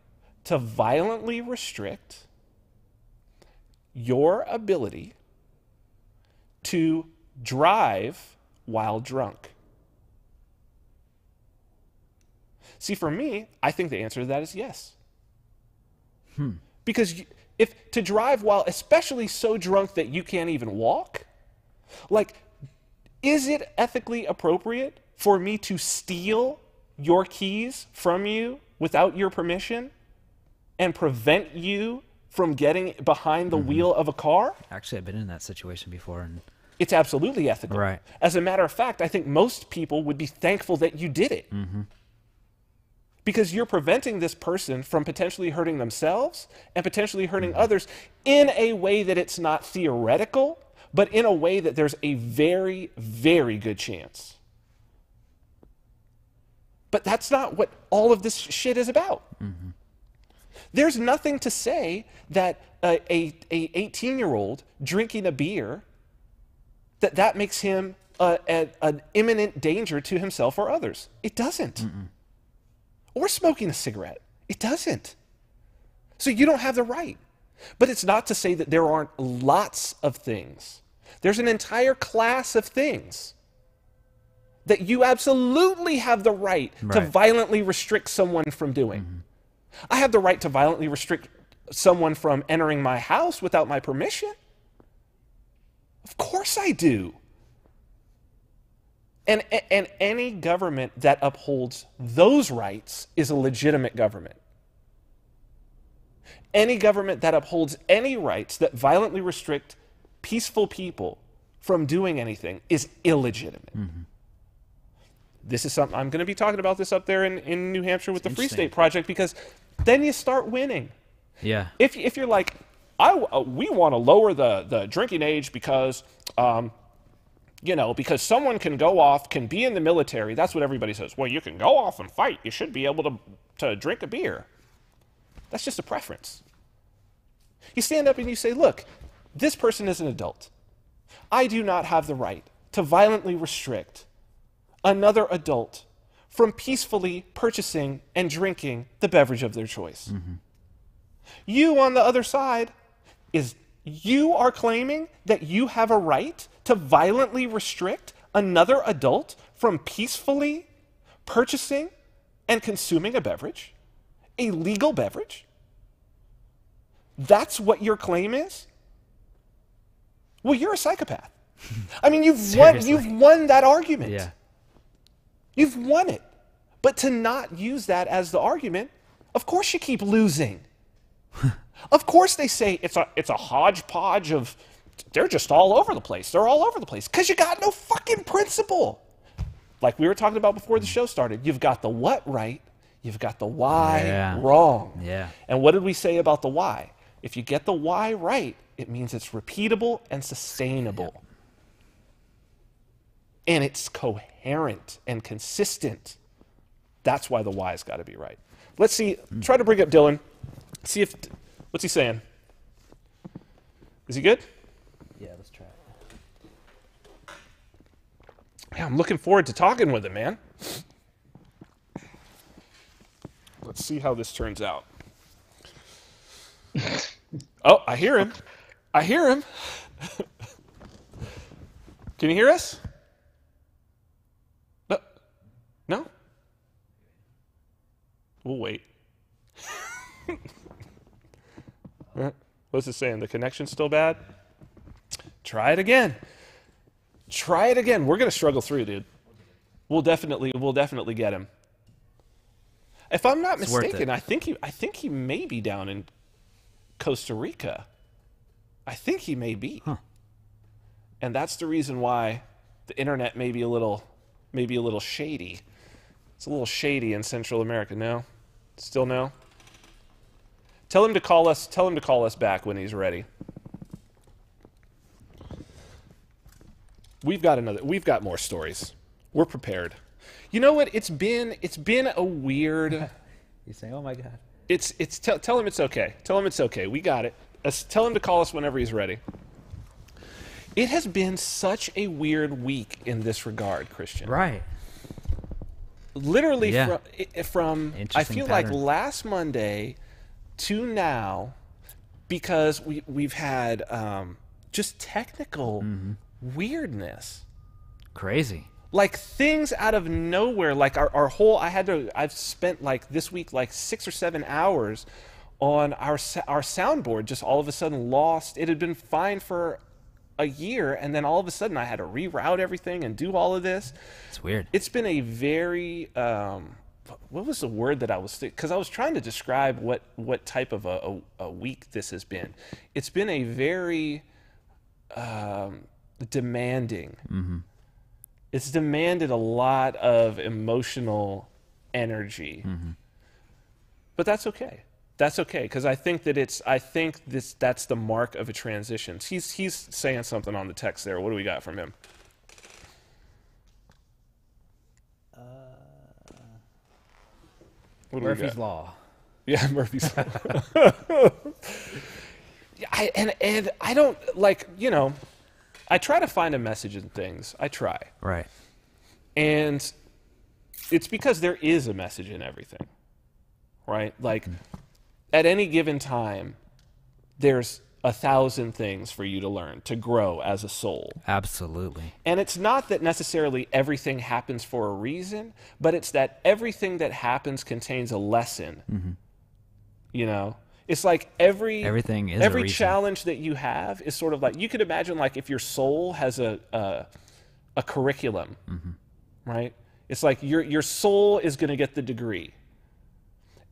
to violently restrict your ability to drive while drunk? See, for me, I think the answer to that is yes. Because if to drive while especially so drunk that you can't even walk, like, is it ethically appropriate for me to steal your keys from you without your permission and prevent you from getting behind the wheel of a car? Actually, I've been in that situation before, and it's absolutely ethical. Right. As a matter of fact, I think most people would be thankful that you did it. Because you're preventing this person from potentially hurting themselves and potentially hurting others in a way that it's not theoretical, but in a way that there's a very, very good chance. But that's not what all of this shit is about. There's nothing to say that a 18-year-old drinking a beer, that makes him an imminent danger to himself or others. It doesn't. Or smoking a cigarette. It doesn't. So you don't have the right. But it's not to say that there aren't lots of things. There's an entire class of things that you absolutely have the right to violently restrict someone from doing. I have the right to violently restrict someone from entering my house without my permission. Of course I do. And any government that upholds those rights is a legitimate government. Any government that upholds any rights that violently restrict peaceful people from doing anything is illegitimate. This is something, I'm going to be talking about this up there in New Hampshire with the Free State Project, because then you start winning. Yeah. If you're like, we want to lower the drinking age because... because someone can go off, can be in the military. That's what everybody says. Well, you can go off and fight. You should be able to drink a beer. That's just a preference. You stand up and you say, look, this person is an adult. I do not have the right to violently restrict another adult from peacefully purchasing and drinking the beverage of their choice. You, on the other side, you are claiming that you have a right to violently restrict another adult from peacefully purchasing and consuming a beverage, a legal beverage. That's what your claim is? well, you're a psychopath. I mean, you've won that argument. Yeah. You've won it. But to not use that as the argument, of course you keep losing. Of course they say it's a hodgepodge of, they're just all over the place. They're all over the place because you got no fucking principle. Like we were talking about before the show started, you've got the what right, you've got the why wrong. Yeah. And what did we say about the why? If you get the why right, it means it's repeatable and sustainable. Yep. And it's coherent and consistent. That's why the why's got to be right. Let's see. Try to bring up Dylan. See if, what's he saying? Is he good? Yeah, let's try it. Yeah, I'm looking forward to talking with him, man. Let's see how this turns out. Oh, I hear him. I hear him. Can you hear us? No? We'll wait. What's it saying? The connection's still bad? Try it again. Try it again. We're going to struggle through, dude. We'll definitely get him. If I'm not mistaken, I think he may be down in Costa Rica. I think he may be. Huh. And that's the reason why the internet may be a little shady. It's a little shady in Central America. No? Still no? Tell him to call us back when he's ready. We've got more stories. We're prepared. You know what? It's been a weird. You're saying, "Oh my God." Tell him it's okay. Tell him it's okay. We got it. Tell him to call us whenever he's ready. It has been such a weird week in this regard, Christian. Right. Literally from I feel pattern. like last Monday to now, because we've had just technical weirdness. Crazy. Like things out of nowhere, like our whole, I've spent like this week like 6 or 7 hours on our soundboard, just all of a sudden lost. It had been fine for a year, and then all of a sudden I had to reroute everything and do all of this. It's weird. It's been a very, what was the word that I was, because I was trying to describe what type of a week this has been. It's been a very demanding. Mm-hmm. It's demanded a lot of emotional energy. Mm-hmm. But that's okay. That's okay, because I think that's the mark of a transition. He's saying something on the text there. What do we got from him? Murphy's Law. Yeah, Murphy's Law. And I don't, like, I try to find a message in things. I try. Right. And it's because there is a message in everything. Right? Like, at any given time, there's 1,000 things for you to learn, to grow as a soul. Absolutely. And it's not that necessarily everything happens for a reason, but it's that everything that happens contains a lesson. Mm-hmm. It's like every challenge that you have is sort of like, you could imagine like if your soul has a curriculum, right? It's like your soul is going to get the degree.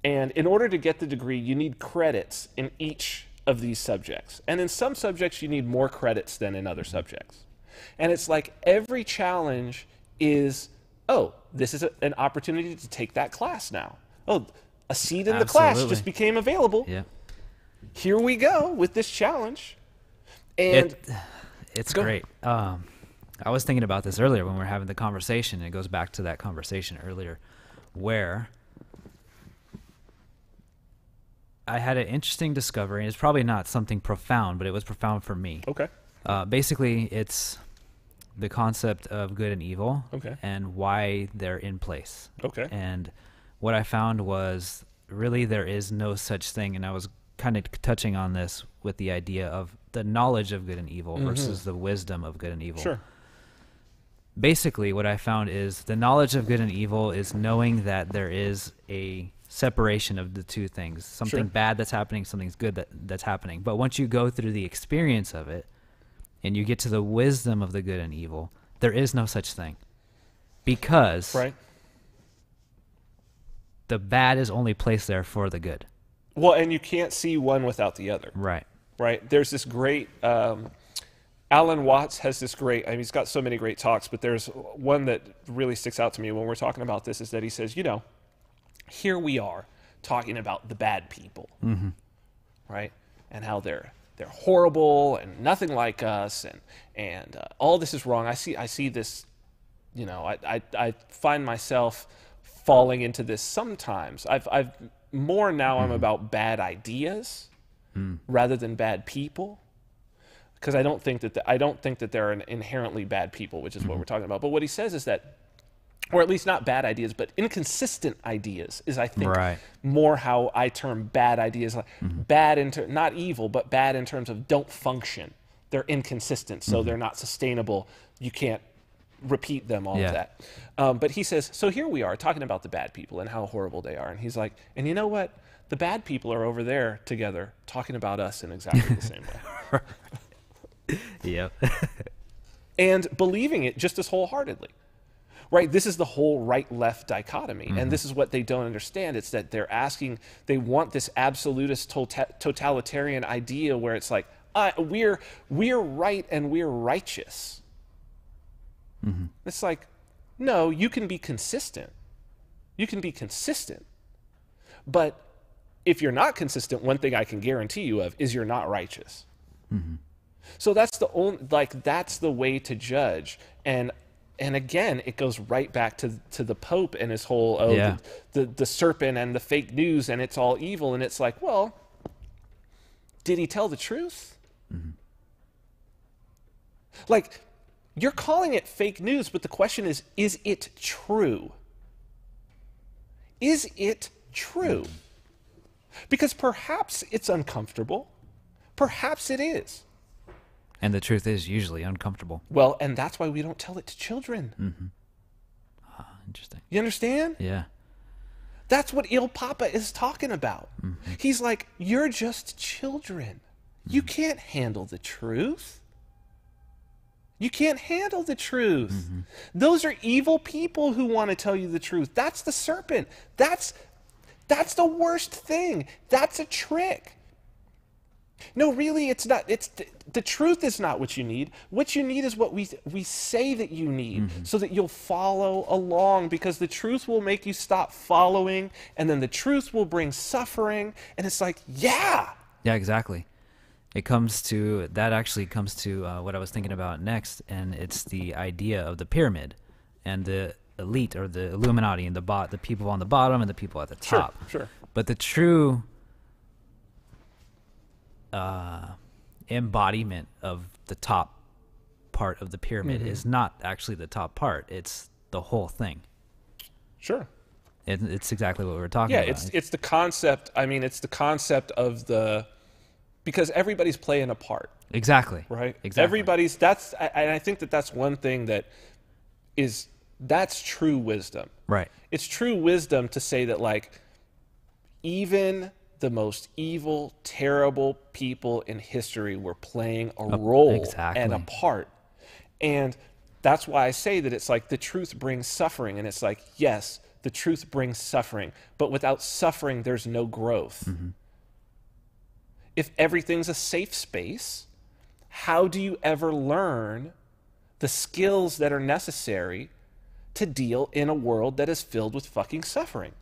And in order to get the degree, you need credits in each of these subjects. And in some subjects, you need more credits than in other subjects. And it's like every challenge is, this is an opportunity to take that class now. A seat in the class just became available. Yeah. Here we go with this challenge. And it's great. I was thinking about this earlier when we were having the conversation, and it goes back to that conversation earlier where I had an interesting discovery. It's probably not something profound, but it was profound for me. Okay. Basically, it's the concept of good and evil and why they're in place. Okay. And what I found was really there is no such thing, and I was kind of touching on this with the idea of the knowledge of good and evil versus the wisdom of good and evil. Sure. Basically, what I found is the knowledge of good and evil is knowing that there is a separation of the two things. Something bad that's happening, something's good that's happening. But once you go through the experience of it, and you get to the wisdom of the good and evil, there is no such thing. Because the bad is only placed there for the good. Well, and you can't see one without the other. Right. Right. There's this great, Alan Watts has this great, I mean, he's got so many great talks, but there's one that really sticks out to me when we're talking about this, is that he says, you know, here we are talking about the bad people, right? And how they're horrible and nothing like us, and all this is wrong. I see this, you know, I find myself falling into this sometimes. I've more now I'm about bad ideas rather than bad people, because I don't think that they're inherently bad people, which is what we're talking about. But what he says is that, or at least not bad ideas, but inconsistent ideas is, I think, more how I term bad ideas, like bad not evil, but bad in terms of don't function. They're inconsistent, so they're not sustainable. You can't repeat them, all of that. But he says, so here we are talking about the bad people and how horrible they are. And he's like, and you know what? The bad people are over there together talking about us in exactly the same way. Yep. And believing it just as wholeheartedly. Right? This is the whole right-left dichotomy. And this is what they don't understand. It's that they want this absolutist totalitarian idea where it's like, we're right and we're righteous. It's like, no, you can be consistent. You can be consistent. But if you're not consistent, one thing I can guarantee you of is you're not righteous. So that's that's the way to judge. And again, it goes right back to the Pope and his whole, the serpent and the fake news and it's all evil. And it's like, well, did he tell the truth? Like, you're calling it fake news, but the question is it true? Is it true? Because perhaps it's uncomfortable. Perhaps it is. And the truth is usually uncomfortable. Well, and that's why we don't tell it to children. Interesting. You understand? Yeah. That's what Il Papa is talking about. He's like, you're just children. You can't handle the truth. You can't handle the truth. Those are evil people who want to tell you the truth. That's the serpent. That's the worst thing. That's a trick. No, really, it's not. The truth is not what you need. What you need is what we say that you need, so that you'll follow along, because the truth will make you stop following, and then the truth will bring suffering, and it's like, yeah, exactly. That actually comes to what I was thinking about next, and it's the idea of the pyramid and the elite, or the Illuminati, and the people on the bottom and the people at the top. Sure. But the true embodiment of the top part of the pyramid is not actually the top part. It's the whole thing. Sure. It's exactly what we were talking about. Yeah, it's the concept. I mean, it's the concept of because everybody's playing a part. Exactly. Right? Exactly. And I think that's one thing that's true wisdom. Right. It's true wisdom to say that, like, even the most evil, terrible people in history were playing a role and a part. And that's why I say that it's like the truth brings suffering. And it's like, yes, the truth brings suffering, but without suffering, there's no growth. If everything's a safe space, how do you ever learn the skills that are necessary to deal in a world that is filled with fucking suffering?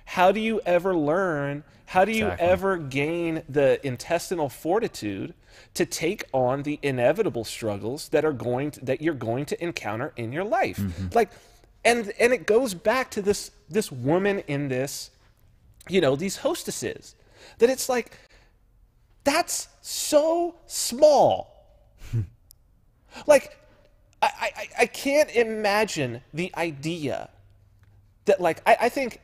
How do you ever learn? How do you ever gain the intestinal fortitude to take on the inevitable struggles that you're going to encounter in your life? Like, and it goes back to this woman in this, these hostesses, that it's like, that's so small. Like, I can't imagine the idea that, like, I think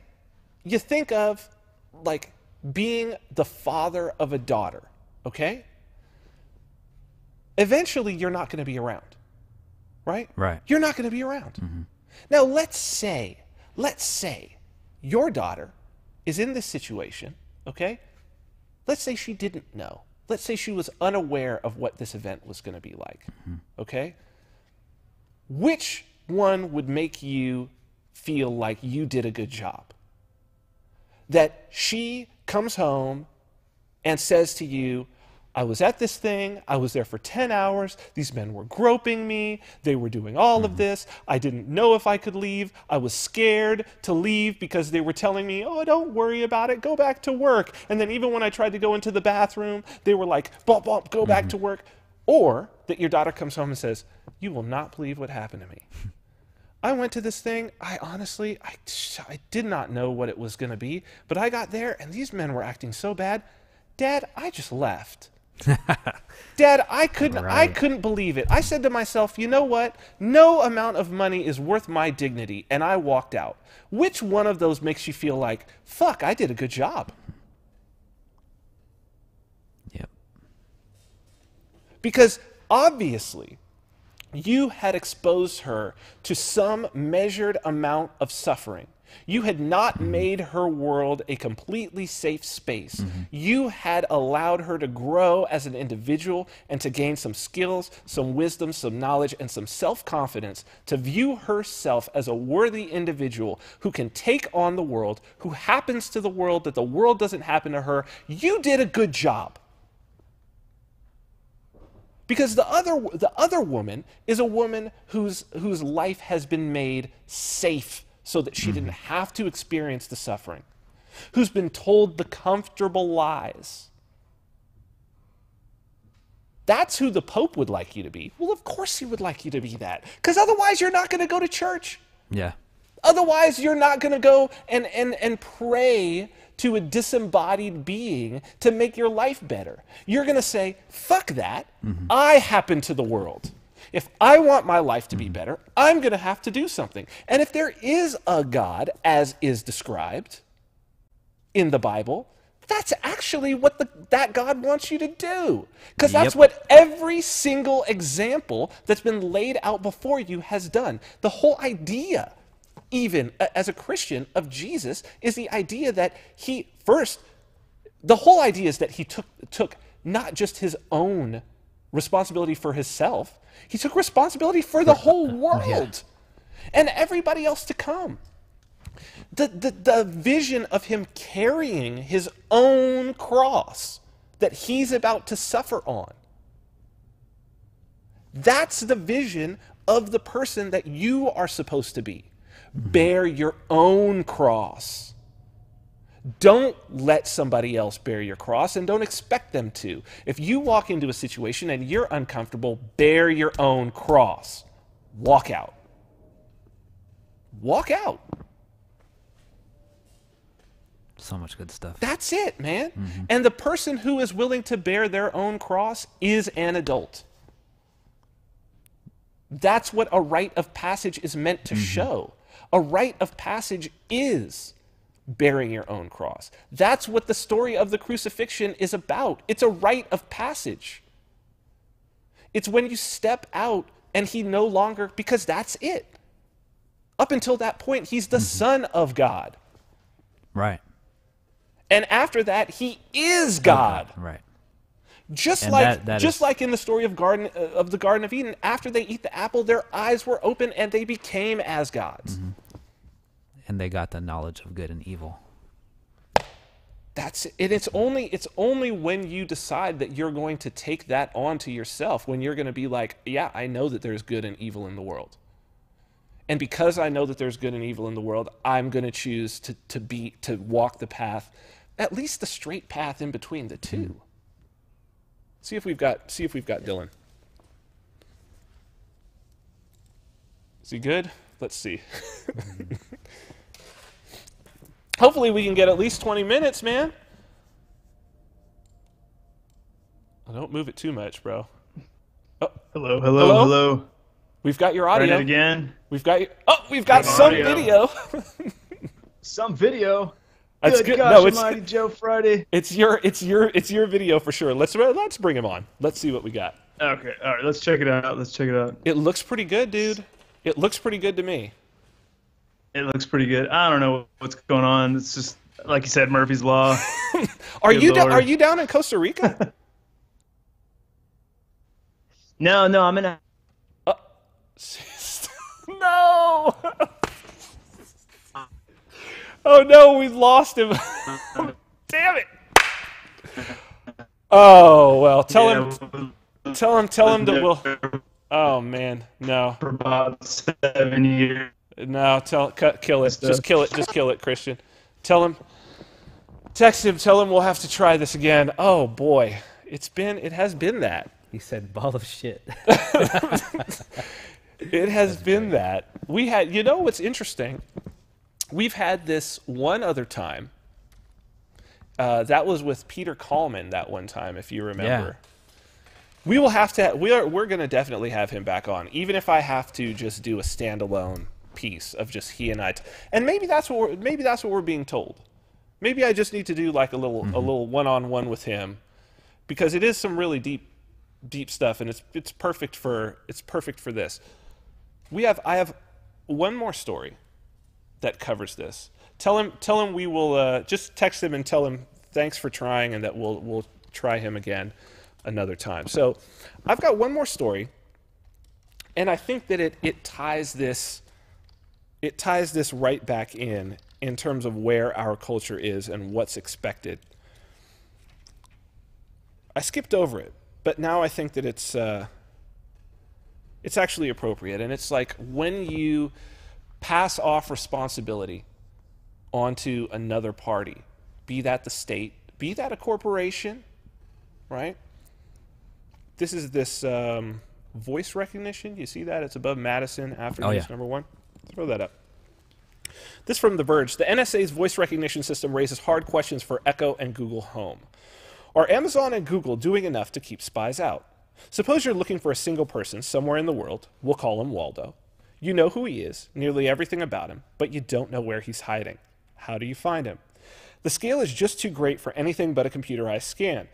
you think of, like, being the father of a daughter, okay? Eventually, you're not going to be around, right? Right. You're not going to be around. Now, let's say your daughter is in this situation, okay? Let's say she didn't know let's say she was unaware of what this event was going to be like, okay? Which one would make you feel like you did a good job? That she comes home and says to you, I was at this thing, I was there for 10 hours, these men were groping me, they were doing all of this, I didn't know if I could leave, I was scared to leave because they were telling me, oh, don't worry about it, go back to work. And then even when I tried to go into the bathroom, they were like, bump, bump, go back to work. Or that your daughter comes home and says, you will not believe what happened to me. I went to this thing, I honestly did not know what it was going to be, but I got there and these men were acting so bad. Dad, I just left. Dad, I couldn't believe it. I said to myself, you know what? No amount of money is worth my dignity, and I walked out. Which one of those makes you feel like, fuck, I did a good job? Yep. Because obviously, you had exposed her to some measured amount of suffering. You had not made her world a completely safe space. You had allowed her to grow as an individual and to gain some skills, some wisdom, some knowledge, and some self-confidence to view herself as a worthy individual who can take on the world, who happens to the world that the world doesn't happen to her. You did a good job. Because the other woman is a woman whose life has been made safe so that she didn't have to experience the suffering, who's been told the comfortable lies. That's who the Pope would like you to be. Well, of course he would like you to be that, because otherwise you're not going to go to church. Yeah. Otherwise you're not going to go and pray to a disembodied being to make your life better. You're going to say, fuck that. I happen to the world. If I want my life to be better, I'm going to have to do something. And if there is a God, as is described in the Bible, that's actually what that God wants you to do. Because that's what every single example that's been laid out before you has done. The whole idea, even as a Christian, of Jesus is the idea that the whole idea is that he took not just his own responsibility for himself, he took responsibility for the whole world and everybody else to come. The vision of him carrying his own cross that he's about to suffer on, that's the vision of the person that you are supposed to be. Bear your own cross. Don't let somebody else bear your cross, and don't expect them to. If you walk into a situation and you're uncomfortable, bear your own cross. Walk out. Walk out. So much good stuff. That's it, man. And the person who is willing to bear their own cross is an adult. That's what a rite of passage is meant to show. A rite of passage is bearing your own cross. That's what the story of the crucifixion is about. It's a rite of passage. It's when you step out and he no longer, because that's it. Up until that point, he's the Son of God. Right. And after that, he is God. Right. Just like in the story of the Garden of Eden, after they eat the apple, their eyes were open and they became as gods. And they got the knowledge of good and evil. That's it. It's only when you decide that you're going to take that on to yourself, when you're going to be like, yeah, I know that there's good and evil in the world. And because I know that there's good and evil in the world, I'm going to choose to walk the path, at least the straight path in between the two. See if we've got Dylan. Is he good? Let's see. Hopefully we can get at least 20 minutes, man. Don't move it too much, bro. Oh. Hello. We've got your audio. Try it again. We've got some video. Some video. That's good. Good. Gosh, No, it's Almighty Joe Friday. It's your video for sure. Let's bring him on. Let's see what we got. Okay. All right. Let's check it out. It looks pretty good, dude. It looks pretty good to me. It looks pretty good. I don't know what's going on. It's just like you said, Murphy's Law. Are you down in Costa Rica? No, I'm gonna. No. Oh no, we lost him. Damn it. Oh well, tell him that we'll. Oh man, no. For about 7 years. No, kill it. Just kill it, Christian. Text him, tell him we'll have to try this again. Oh boy, it has been that. He said ball of shit. It has been that. We had, you know what's interesting? We've had this one other time. That was with Peter Kallman that one time, if you remember. Yeah. We will have to. We're going to definitely have him back on, even if I have to just do a standalone piece of just he and I. And maybe that's what we're being told. Maybe I just need to do like a little one-on-one with him, because it is some really deep stuff, and it's perfect for this. I have one more story that covers this. Tell him we will just text him and tell him thanks for trying, and that we'll try him again another time. So I've got one more story, and I think that it ties this right back in terms of where our culture is and what's expected. I skipped over it, but now I think that it's actually appropriate, and it's like when you pass off responsibility onto another party, be that the state, be that a corporation, right? This is this voice recognition. You see that? It's above Madison after news number 1. Throw that up. This from The Verge. The NSA's voice recognition system raises hard questions for Echo and Google Home. Are Amazon and Google doing enough to keep spies out? Suppose you're looking for a single person somewhere in the world. We'll call him Waldo. You know who he is, nearly everything about him, but you don't know where he's hiding. How do you find him? The scale is just too great for anything but a computerized scan.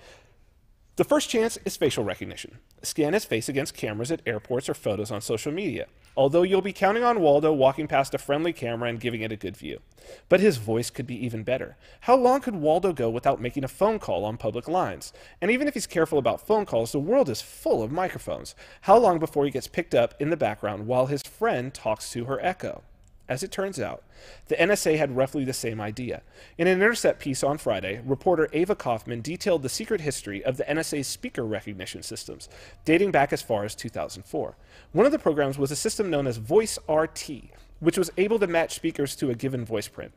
The first chance is facial recognition. Scan his face against cameras at airports or photos on social media, although you'll be counting on Waldo walking past a friendly camera and giving it a good view. But his voice could be even better. How long could Waldo go without making a phone call on public lines? And even if he's careful about phone calls, the world is full of microphones. How long before he gets picked up in the background while his friend talks to her Echo? As it turns out, the NSA had roughly the same idea. In an Intercept piece on Friday, reporter Ava Kaufman detailed the secret history of the NSA's speaker recognition systems, dating back as far as 2004. One of the programs was a system known as Voice RT, which was able to match speakers to a given voice print,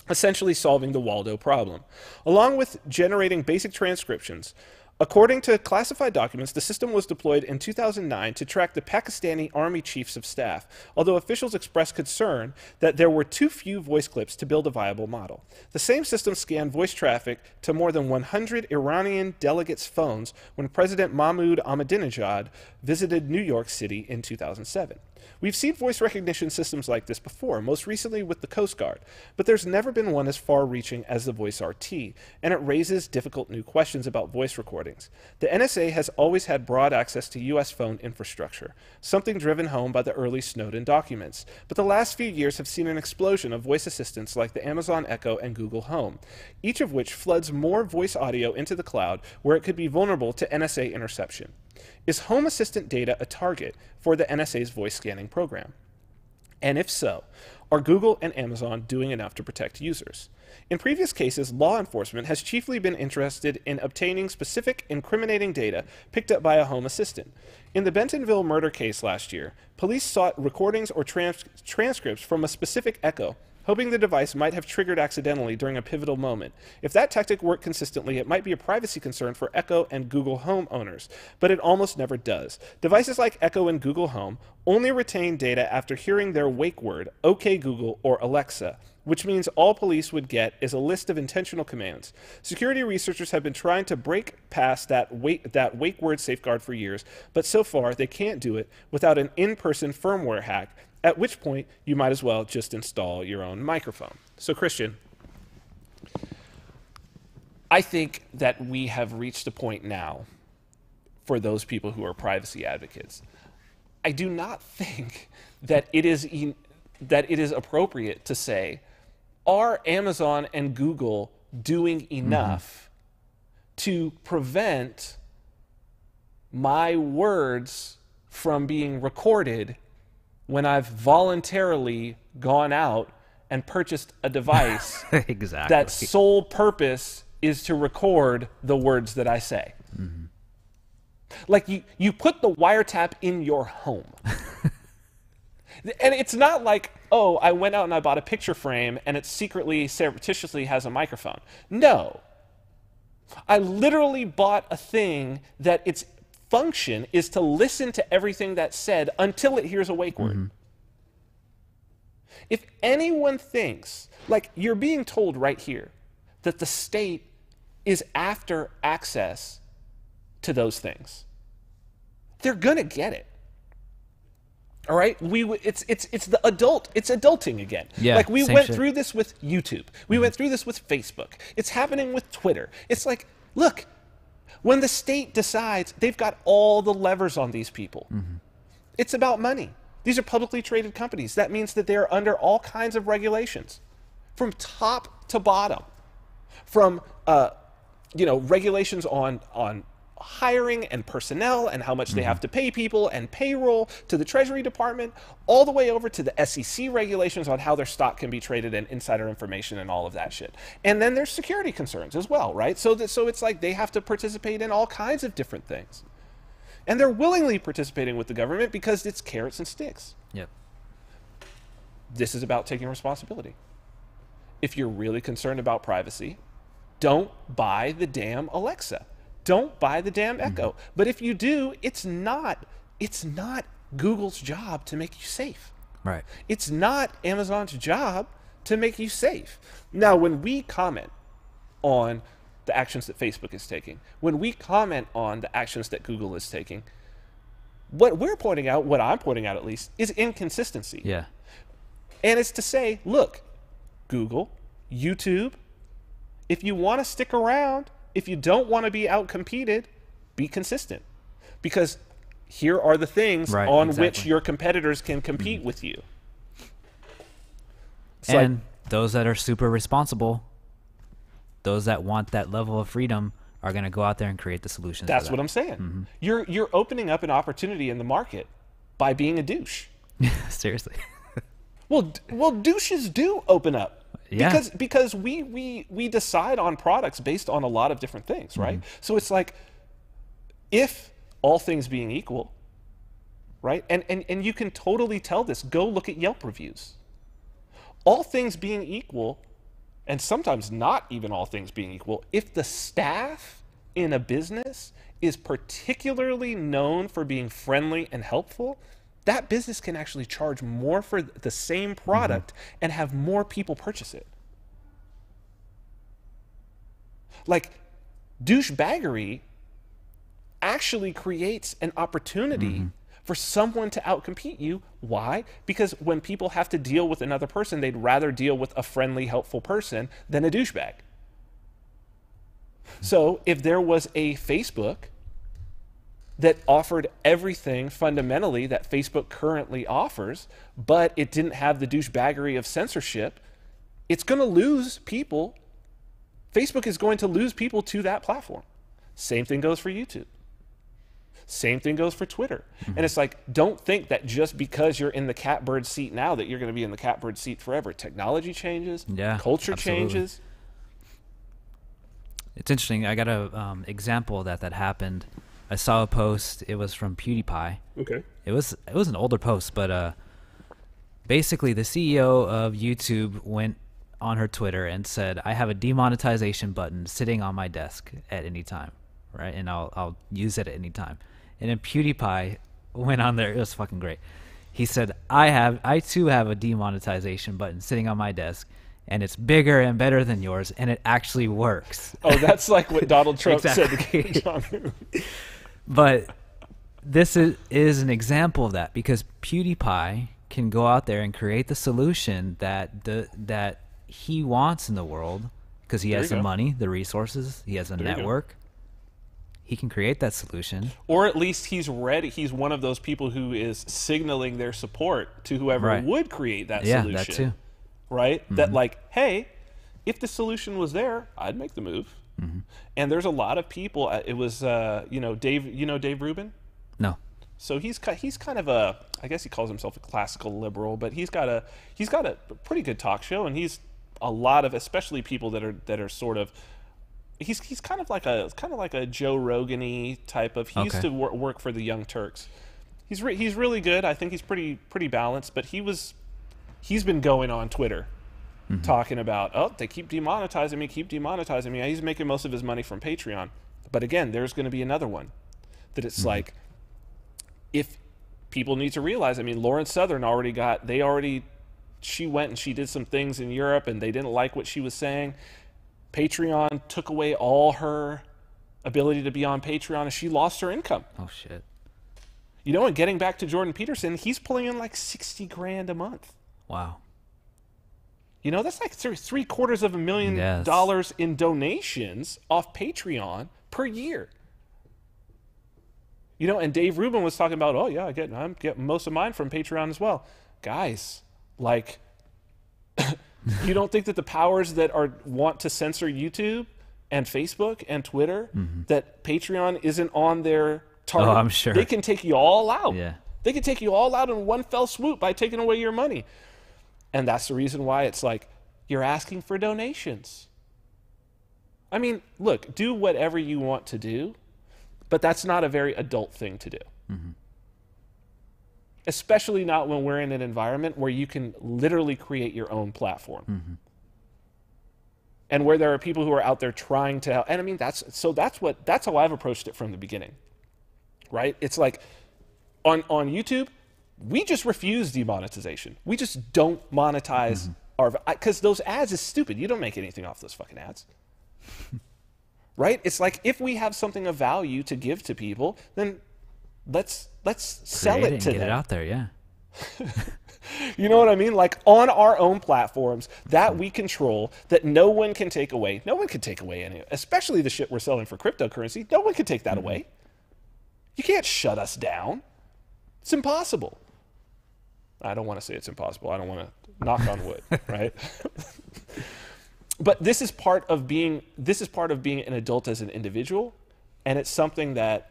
essentially solving the Waldo problem. Along with generating basic transcriptions, according to classified documents, the system was deployed in 2009 to track the Pakistani Army chiefs of staff, although officials expressed concern that there were too few voice clips to build a viable model. The same system scanned voice traffic to more than 100 Iranian delegates' phones when President Mahmoud Ahmadinejad visited New York City in 2007. We've seen voice recognition systems like this before, most recently with the Coast Guard, but there's never been one as far-reaching as the Voice RT, and it raises difficult new questions about voice recordings. The NSA has always had broad access to U.S. phone infrastructure, something driven home by the early Snowden documents, but the last few years have seen an explosion of voice assistants like the Amazon Echo and Google Home, each of which floods more voice audio into the cloud where it could be vulnerable to NSA interception. Is Home Assistant data a target for the NSA's voice scanning program? And if so, are Google and Amazon doing enough to protect users? In previous cases, law enforcement has chiefly been interested in obtaining specific incriminating data picked up by a Home Assistant. In the Bentonville murder case last year, police sought recordings or transcripts from a specific Echo, hoping the device might have triggered accidentally during a pivotal moment. If that tactic worked consistently, it might be a privacy concern for Echo and Google Home owners, but it almost never does. Devices like Echo and Google Home only retain data after hearing their wake word, OK Google or Alexa, which means all police would get is a list of intentional commands. Security researchers have been trying to break past that wake word safeguard for years, but so far they can't do it without an in-person firmware hack, at which point you might as well just install your own microphone. So Christian, I think that we have reached a point now for those people who are privacy advocates. I do not think that it is appropriate to say, are Amazon and Google doing enough to prevent my words from being recorded when I've voluntarily gone out and purchased a device exactly. that sole purpose is to record the words that I say. Mm-hmm. Like you put the wiretap in your home. And it's not like, oh, I went out and I bought a picture frame and it secretly, surreptitiously has a microphone. No. I literally bought a thing that its function is to listen to everything that's said until it hears a wake word. Mm-hmm. If anyone thinks, like you're being told right here, that the state is after access to those things, they're going to get it. All right, it's the adult. It's adulting again. Yeah, like we went through this with YouTube. We went through this with Facebook. It's happening with Twitter. It's like, look, when the state decides, they've got all the levers on these people. Mm-hmm. It's about money. These are publicly traded companies. That means that they're under all kinds of regulations, from top to bottom, from regulations on hiring and personnel and how much they have to pay people and payroll, to the Treasury Department, all the way over to the SEC regulations on how their stock can be traded and insider information and all of that shit. And then there's security concerns as well, right? So it's like they have to participate in all kinds of different things. And they're willingly participating with the government because it's carrots and sticks. Yep. This is about taking responsibility. If you're really concerned about privacy, don't buy the damn Alexa. Don't buy the damn Echo. Mm-hmm. But if you do, it's not Google's job to make you safe. Right. It's not Amazon's job to make you safe. Now, when we comment on the actions that Facebook is taking, when we comment on the actions that Google is taking, what I'm pointing out at least, is inconsistency. Yeah. And it's to say, look, Google, YouTube, if you want to stick around, if you don't want to be outcompeted, be consistent. Because here are the things which your competitors can compete with you. And those that are super responsible, those that want that level of freedom, are going to go out there and create the solutions. That's what I'm saying. Mm-hmm. You're opening up an opportunity in the market by being a douche. Seriously. Well, douches do open up. Yeah. Because we decide on products based on a lot of different things, right? Mm-hmm. So it's like, if all things being equal, right? And you can totally tell this. Go look at Yelp reviews. All things being equal, and sometimes not even all things being equal, if the staff in a business is particularly known for being friendly and helpful, that business can actually charge more for the same product and have more people purchase it. Like, douchebaggery actually creates an opportunity for someone to outcompete you. Why? Because when people have to deal with another person, they'd rather deal with a friendly, helpful person than a douchebag. So if there was a Facebook that offered everything fundamentally that Facebook currently offers, but it didn't have the douchebaggery of censorship, it's going to lose people. Facebook is going to lose people to that platform. Same thing goes for YouTube. Same thing goes for Twitter. And it's like, don't think that just because you're in the catbird seat now that you're going to be in the catbird seat forever. Technology changes. Culture changes. It's interesting. I got a example that happened. I saw a post. It was from PewDiePie. Okay. It was an older post, but basically the CEO of YouTube went on her Twitter and said, "I have a demonetization button sitting on my desk at any time, right? And I'll use it at any time." And then PewDiePie went on there. It was fucking great. He said, I too have a demonetization button sitting on my desk, and it's bigger and better than yours, and it actually works." Oh, that's like what Donald Trump said to Kim Jong-un. But this is an example of that, because PewDiePie can go out there and create the solution that he wants in the world, because he has the money, the resources, he has a network. He can create that solution. Or at least he's ready. He's one of those people who is signaling their support to whoever would create that solution. Yeah, that too. Right? That like, hey, if the solution was there, I'd make the move. And there's a lot of people. It was Dave. You know Dave Rubin? No. So he's kind of a, I guess he calls himself a classical liberal, but he's got a pretty good talk show, and he's a lot of, especially people that are sort of, he's kind of like a Joe Rogan-y type of. He used to work for the Young Turks. He's really good. I think he's pretty balanced, but he's been going on Twitter talking about, oh, they keep demonetizing me. He's making most of his money from Patreon. But again, there's going to be another one that it's like, if people need to realize, I mean, Lauren Southern she went and she did some things in Europe and they didn't like what she was saying. Patreon took away all her ability to be on Patreon and she lost her income. Oh, shit. You know, and getting back to Jordan Peterson, he's pulling in like $60,000 a month. Wow. You know, that's like $750,000 in donations off Patreon per year. You know, and Dave Rubin was talking about, oh yeah, I'm getting most of mine from Patreon as well. Guys, like, you don't think that the powers that want to censor YouTube and Facebook and Twitter, that Patreon isn't on their target? Oh, I'm sure. They can take you all out. Yeah. They can take you all out in one fell swoop by taking away your money. And that's the reason why it's like, you're asking for donations. I mean, look, do whatever you want to do, but that's not a very adult thing to do. Especially not when we're in an environment where you can literally create your own platform. And where there are people who are out there trying to help. And I mean, that's how I've approached it from the beginning, right? It's like on YouTube, we just refuse demonetization. We just don't monetize because those ads is stupid. You don't make anything off those fucking ads. Right? It's like, if we have something of value to give to people, then let's sell it to them. Get it out there, yeah. You know what I mean? Like, on our own platforms that we control, that no one can take away. No one can take away any, especially the shit we're selling for cryptocurrency. No one can take that away. You can't shut us down. It's impossible. I don't want to say it's impossible. I don't want to knock on wood, right? But this is part of being an adult as an individual, and it's something that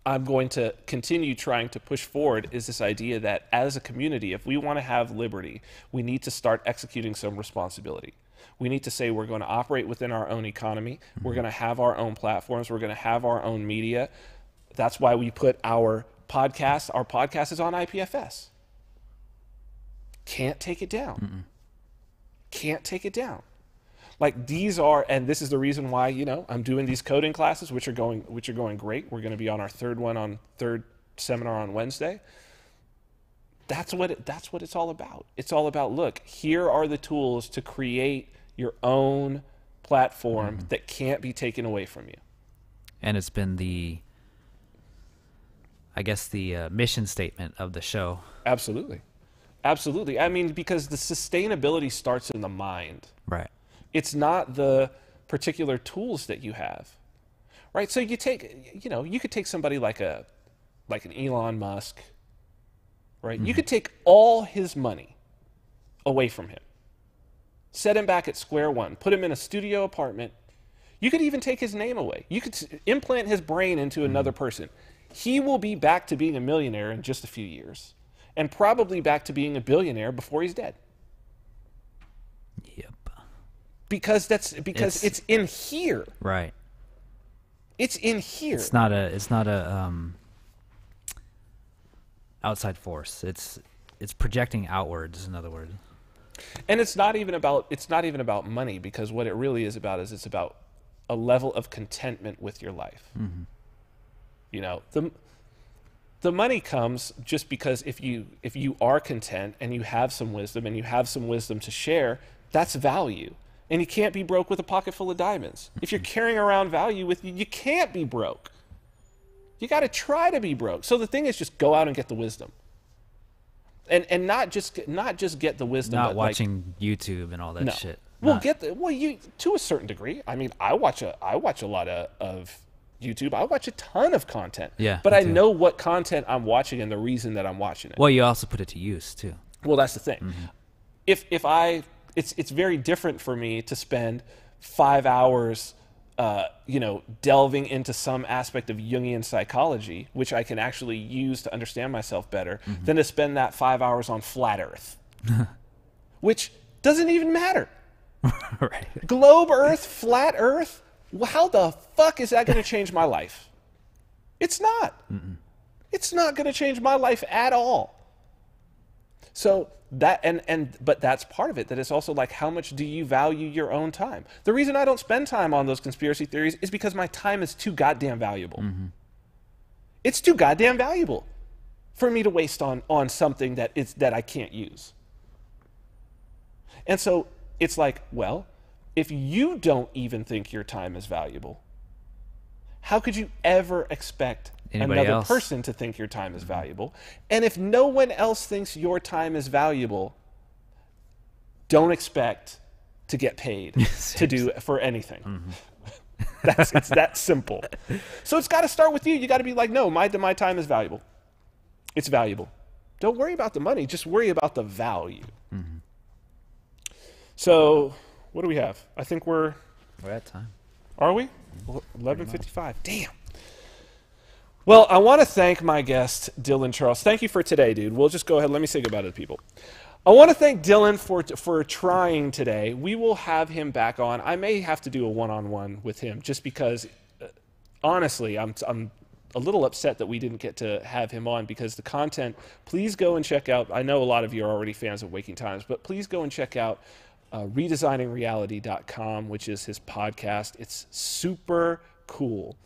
I'm going to continue trying to push forward, is this idea that as a community, if we want to have liberty, we need to start executing some responsibility. We need to say we're going to operate within our own economy. We're going to have our own platforms. We're going to have our own media. That's why we put our podcast. Our podcast is on IPFS. Can't take it down. Can't take it down. Like, these are, and this is the reason why, you know, I'm doing these coding classes, which are going great. We're going to be on our third seminar on Wednesday. That's what it's all about. It's all about, look, here are the tools to create your own platform that can't be taken away from you. And it's been the mission statement of the show. Absolutely. Absolutely. I mean, because the sustainability starts in the mind. Right. It's not the particular tools that you have. Right? So you could take somebody like an Elon Musk, right? You could take all his money away from him. Set him back at square one. Put him in a studio apartment. You could even take his name away. You could implant his brain into another person. He will be back to being a millionaire in just a few years. And probably back to being a billionaire before he's dead. Yep. Because it's in here. Right. It's in here. It's not a outside force. It's projecting outwards, in other words. And it's not even about money, because what it really is about is it's about a level of contentment with your life. You know, the money comes just because if you are content and you have some wisdom to share, that's value. And you can't be broke with a pocket full of diamonds. If you're carrying around value with you, you can't be broke. You got to try to be broke. So the thing is, just go out and get the wisdom. And not just get the wisdom. Not watching YouTube and all that shit. Well, you to a certain degree. I mean, I watch a lot of YouTube. I watch a ton of content. Yeah. But I know what content I'm watching and the reason that I'm watching it. Well, you also put it to use too. Well, that's the thing. It's very different for me to spend 5 hours delving into some aspect of Jungian psychology, which I can actually use to understand myself better, than to spend that 5 hours on flat Earth, which doesn't even matter. Right. Globe Earth, flat Earth, how the fuck is that going to change my life? It's not. It's not going to change my life at all. So that, but that's part of it. That it's also like, how much do you value your own time? The reason I don't spend time on those conspiracy theories is because my time is too goddamn valuable. It's too goddamn valuable for me to waste on something that I can't use. And so it's like, well, if you don't even think your time is valuable, how could you ever expect another person to think your time is valuable? And if no one else thinks your time is valuable, don't expect to get paid to do for anything. It's that simple. So it's got to start with you. You got to be like, no, my time is valuable. It's valuable. Don't worry about the money. Just worry about the value. So what do we have? I think we're at time. Are we? 11:55. Damn. Well, I want to thank my guest, Dylan Charles. Thank you for today, dude. We'll just go ahead. Let me say goodbye to the people. I want to thank Dylan for trying today. We will have him back on. I may have to do a one-on-one with him just because, honestly, I'm a little upset that we didn't get to have him on because the content, please go and check out. I know a lot of you are already fans of Waking Times, but please go and check out redesigningsreality.com, which is his podcast. It's super cool.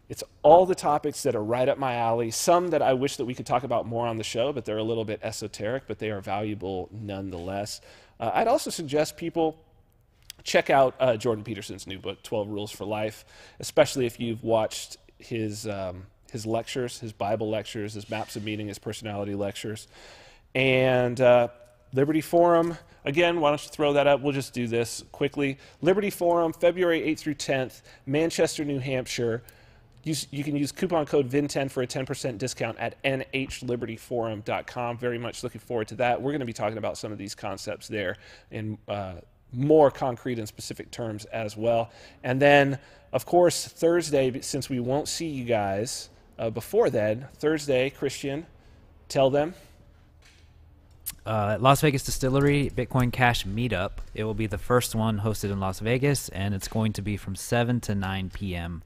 It's all the topics that are right up my alley, some that I wish that we could talk about more on the show, but they're a little bit esoteric, but they are valuable nonetheless. I'd also suggest people check out Jordan Peterson's new book, 12 Rules for Life, especially if you've watched his lectures, his Bible lectures, his Maps of Meaning, his personality lectures. And Liberty Forum, again, why don't you throw that up? We'll just do this quickly. Liberty Forum, February 8th through 10th, Manchester, New Hampshire. You can use coupon code VIN10 for a 10% discount at nhlibertyforum.com. Very much looking forward to that. We're going to be talking about some of these concepts there in more concrete and specific terms as well. And then, of course, Thursday, since we won't see you guys before then, Thursday, Christian, tell them. Las Vegas Distillery Bitcoin Cash Meetup. It will be the first one hosted in Las Vegas, and it's going to be from 7 to 9 p.m.,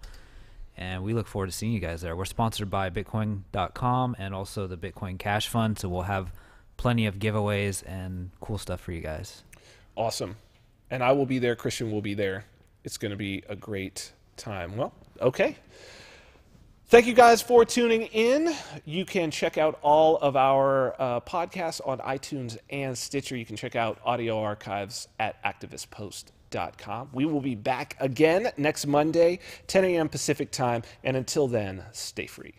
and we look forward to seeing you guys there. We're sponsored by Bitcoin.com and also the Bitcoin Cash Fund, so we'll have plenty of giveaways and cool stuff for you guys. Awesome. And I will be there. Christian will be there. It's going to be a great time. Well, okay. Thank you guys for tuning in. You can check out all of our podcasts on iTunes and Stitcher. You can check out audio archives at activistpost.com. We will be back again next Monday, 10 a.m. Pacific time. And until then, stay free.